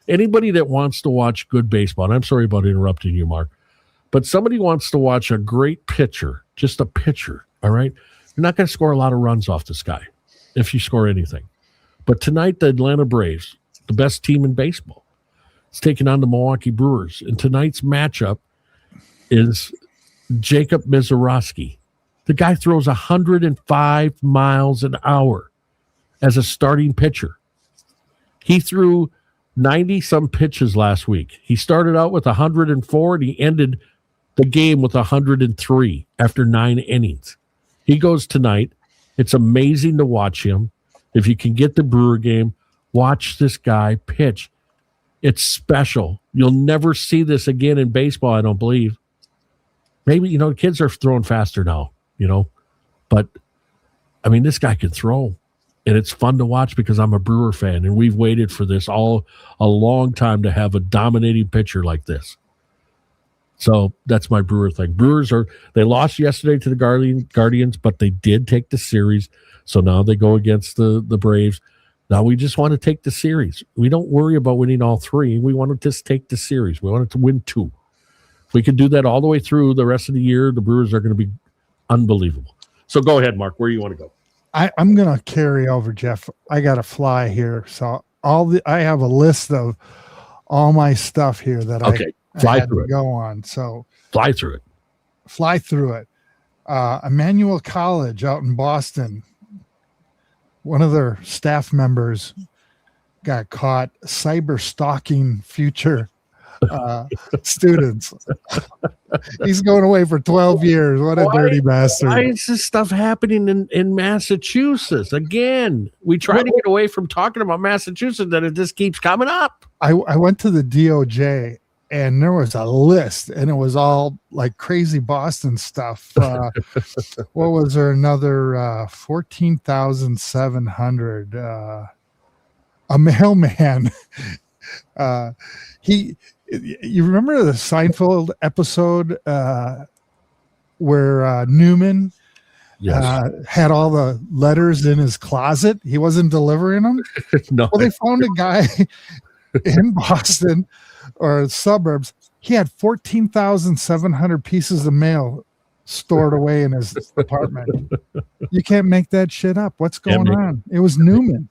anybody that wants to watch good baseball, and I'm sorry about interrupting you, Mark, but somebody wants to watch a great pitcher, just a pitcher, all right? You're not going to score a lot of runs off this guy if you score anything. But tonight, the Atlanta Braves, the best team in baseball, is taking on the Milwaukee Brewers. And tonight's matchup is Jacob Misiorowski. The guy throws 105 miles an hour as a starting pitcher. He threw 90-some pitches last week. He started out with 104, and he ended the game with 103 after 9 innings. He goes tonight. It's amazing to watch him. If you can get the Brewer game, watch this guy pitch. It's special. You'll never see this again in baseball, I don't believe. Maybe, kids are throwing faster now. But I mean, this guy can throw, and it's fun to watch because I'm a Brewer fan, and we've waited for this a long time to have a dominating pitcher like this. So that's my Brewer thing. Brewers they lost yesterday to the Guardians, but they did take the series. So now they go against the Braves. Now we just want to take the series. We don't worry about winning all 3. We want to just take the series. We want to win 2. If we can do that all the way through the rest of the year, the Brewers are going to be unbelievable. So go ahead, Mark. Where do you want to go? I'm going to carry over, Jeff. I got to fly here. So I have a list of all my stuff here that I had to go on. So fly through it. Emmanuel College out in Boston. One of their staff members got caught cyber stalking future students. He's going away for 12 years. What a dirty bastard. Why is this stuff happening in Massachusetts? Again, we try to get away from talking about Massachusetts, and it just keeps coming up. I went to the DOJ, and there was a list, and it was all like crazy Boston stuff. What was there? Another 14,700. A mailman. You remember the Seinfeld episode where Newman had all the letters in his closet? He wasn't delivering them. No. Well, they found a guy in Boston or suburbs. He had 14,700 pieces of mail stored away in his apartment. You can't make that shit up. What's going on? It was Newman.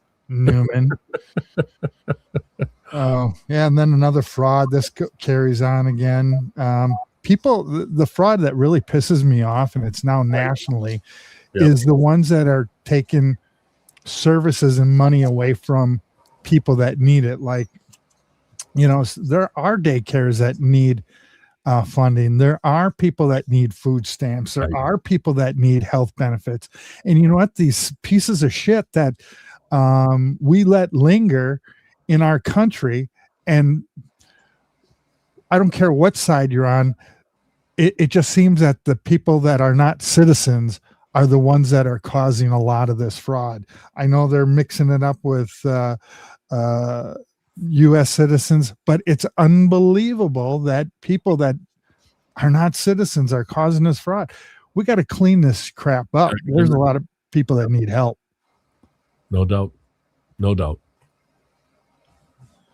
Oh, yeah. And then another fraud. This carries on again. The fraud that really pisses me off, and it's now nationally, is the ones that are taking services and money away from people that need it. Like, there are daycares that need funding. There are people that need food stamps. There Right. are people that need health benefits. And you know what? These pieces of shit that we let linger in our country, and I don't care what side you're on, it just seems that the people that are not citizens are the ones that are causing a lot of this fraud. I know they're mixing it up with U.S. citizens, but it's unbelievable that people that are not citizens are causing this fraud. We got to clean this crap up. There's a lot of people that need help. No doubt. No doubt.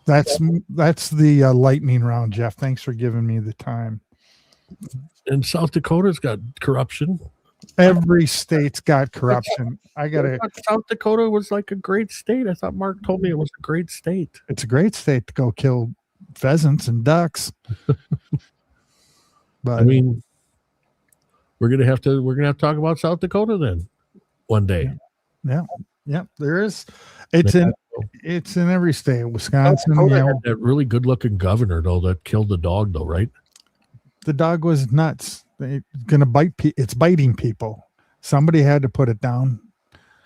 That's the lightning round, Jeff. Thanks for giving me the time. And South Dakota's got corruption. Every state's got corruption. I thought South Dakota was like a great state. I thought Mark told me it was a great state. It's a great state to go kill pheasants and ducks. But I mean, we're gonna have to talk about South Dakota then one day. yeah, there is. It's in every state. Wisconsin. South Dakota had that really good looking governor though that killed the dog though, right? The dog was nuts. It's gonna bite. It's biting people. Somebody had to put it down.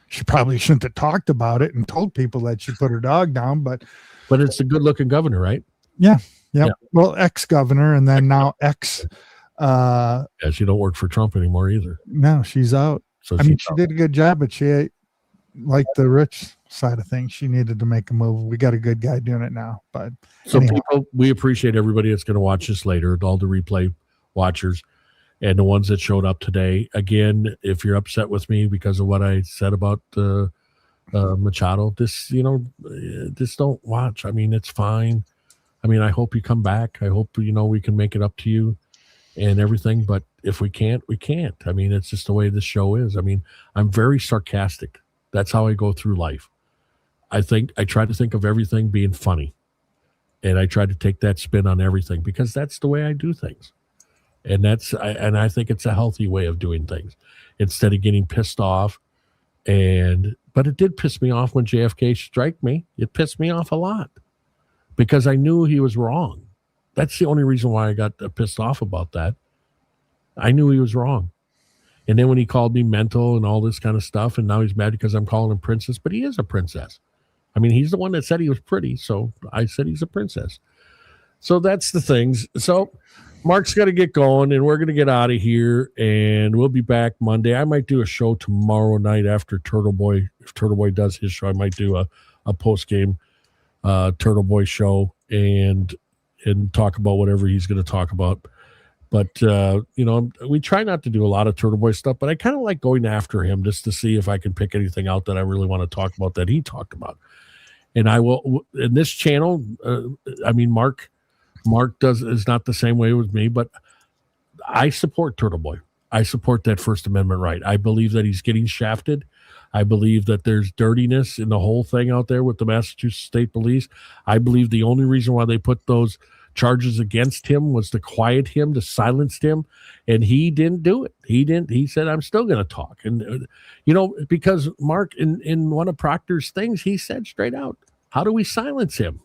She probably shouldn't have talked about it and told people that she put her dog down, but it's a good looking governor, right? Yeah. Well, ex-governor, and then now ex. Yeah, she don't work for Trump anymore either. No, she's out. So I mean, she did a good job, but she, like the rich side of things, she needed to make a move. We got a good guy doing it now. But so anyhow. People, we appreciate everybody that's going to watch this later, all the replay watchers and the ones that showed up today. Again, if you're upset with me because of what I said about Machado, just don't watch. I mean, it's fine. I mean, I hope you come back. I hope, we can make it up to you and everything. But if we can't, we can't. I mean, it's just the way this show is. I mean, I'm very sarcastic. That's how I go through life. I try to think of everything being funny. And I try to take that spin on everything because that's the way I do things. And I think it's a healthy way of doing things instead of getting pissed off. But it did piss me off when JFK striked me. It pissed me off a lot because I knew he was wrong. That's the only reason why I got pissed off about that. I knew he was wrong. And then when he called me mental and all this kind of stuff, and now he's mad because I'm calling him princess, but he is a princess. I mean, he's the one that said he was pretty, so I said he's a princess. So that's the things. So Mark's got to get going, and we're going to get out of here, and we'll be back Monday. I might do a show tomorrow night after Turtle Boy. If Turtle Boy does his show, I might do a post-game Turtle Boy show and talk about whatever he's going to talk about. But, we try not to do a lot of Turtle Boy stuff, but I kind of like going after him just to see if I can pick anything out that I really want to talk about that he talked about. And I will, in this channel, Mark is not the same way with me, but I support Turtle Boy. I support that First Amendment right. I believe that he's getting shafted. I believe that there's dirtiness in the whole thing out there with the Massachusetts State Police. I believe the only reason why they put those charges against him was to quiet him, to silence him, and he didn't do it. He said, I'm still going to talk. And, because Mark, in one of Proctor's things, he said straight out, how do we silence him?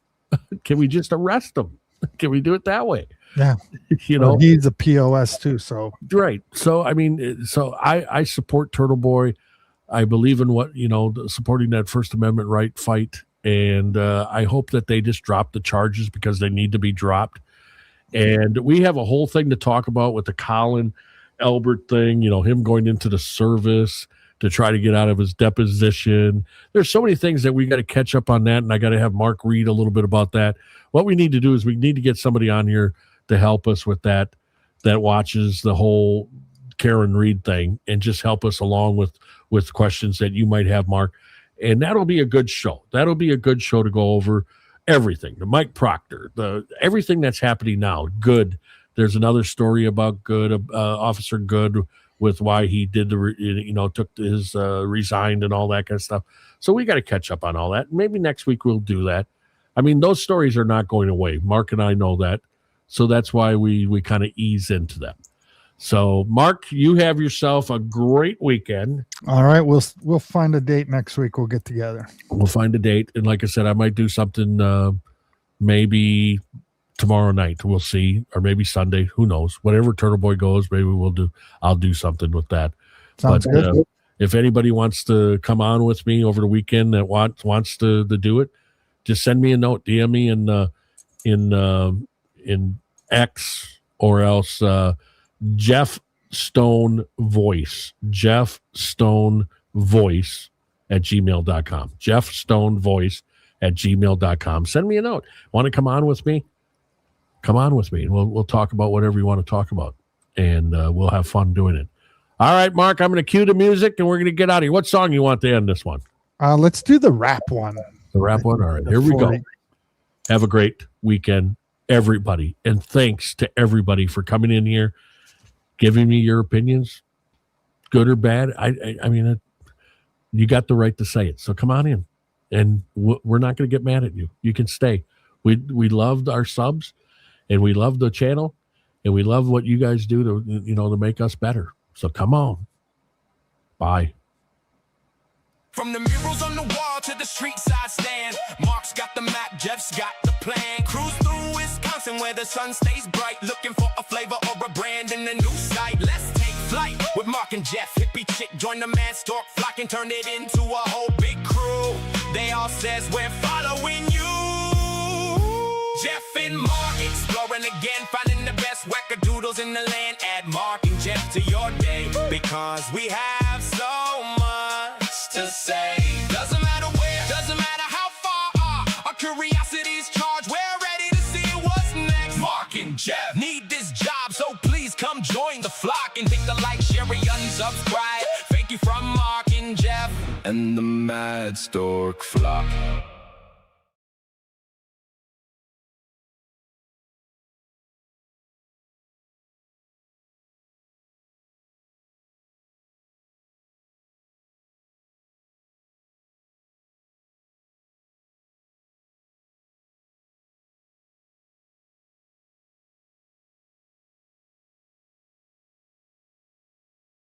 Can we just arrest him? Can we do it that way? Yeah. He's a POS too. So, right. So, I support Turtle Boy. I believe in what, supporting that First Amendment right fight. And I hope that they just drop the charges because they need to be dropped. And we have a whole thing to talk about with the Colin Elbert thing, him going into the service to try to get out of his deposition. There's so many things that we got to catch up on that. And I got to have Mark read a little bit about that. What we need to do is we need to get somebody on here to help us with that watches the whole Karen Reed thing and just help us along with questions that you might have, Mark. And that'll be a good show. That'll be a good show to go over everything. The Mike Proctor, everything that's happening now. Good. There's another story about Good, Officer Good, with why he did took his resigned and all that kind of stuff. So we got to catch up on all that. Maybe next week we'll do that. I mean, those stories are not going away. Mark and I know that. So that's why we kind of ease into them. So, Mark, you have yourself a great weekend. All right. We'll find a date next week. We'll get together. We'll find a date. And like I said, I might do something maybe tomorrow night. We'll see, or maybe Sunday. Who knows? Whatever Turtle Boy goes, maybe I'll do something with that. Sounds good. If anybody wants to come on with me over the weekend that wants to do it, just send me a note, DM me in X, or else Jeff Stone Voice at gmail.com. Jeff Stone Voice at gmail.com. Send me a note. Want to come on with me? Come on with me, and we'll talk about whatever you want to talk about, and we'll have fun doing it. All right, Mark, I'm going to cue the music, and we're going to get out of here. What song you want to end this one? Let's do the rap one. The rap one? All right, here we go. Have a great weekend, everybody, and thanks to everybody for coming in here, giving me your opinions, good or bad. I mean, you got the right to say it, so come on in, and we're not going to get mad at you. You can stay. We loved our subs, and we love the channel, and we love what you guys do to make us better. So come on. Bye. From the murals on the wall to the street side stand, Mark's got the map, Jeff's got the plan. Cruise through Wisconsin where the sun stays bright, looking for a flavor or a brand in a new site. Let's take flight with Mark and Jeff. Hippie chick, join the mad stork flock and turn it into a whole big crew. They all says we're following you. Jeff and Mark exploring again, finding the best wackadoodles in the land. Add Mark and Jeff to your day, because we have so much to say. Doesn't matter where, doesn't matter how far, our curiosity's charged. We're ready to see what's next. Mark and Jeff need this job, so please come join the flock and hit the like, share, and unsubscribe. Thank you from Mark and Jeff and the Mad Stork Flock.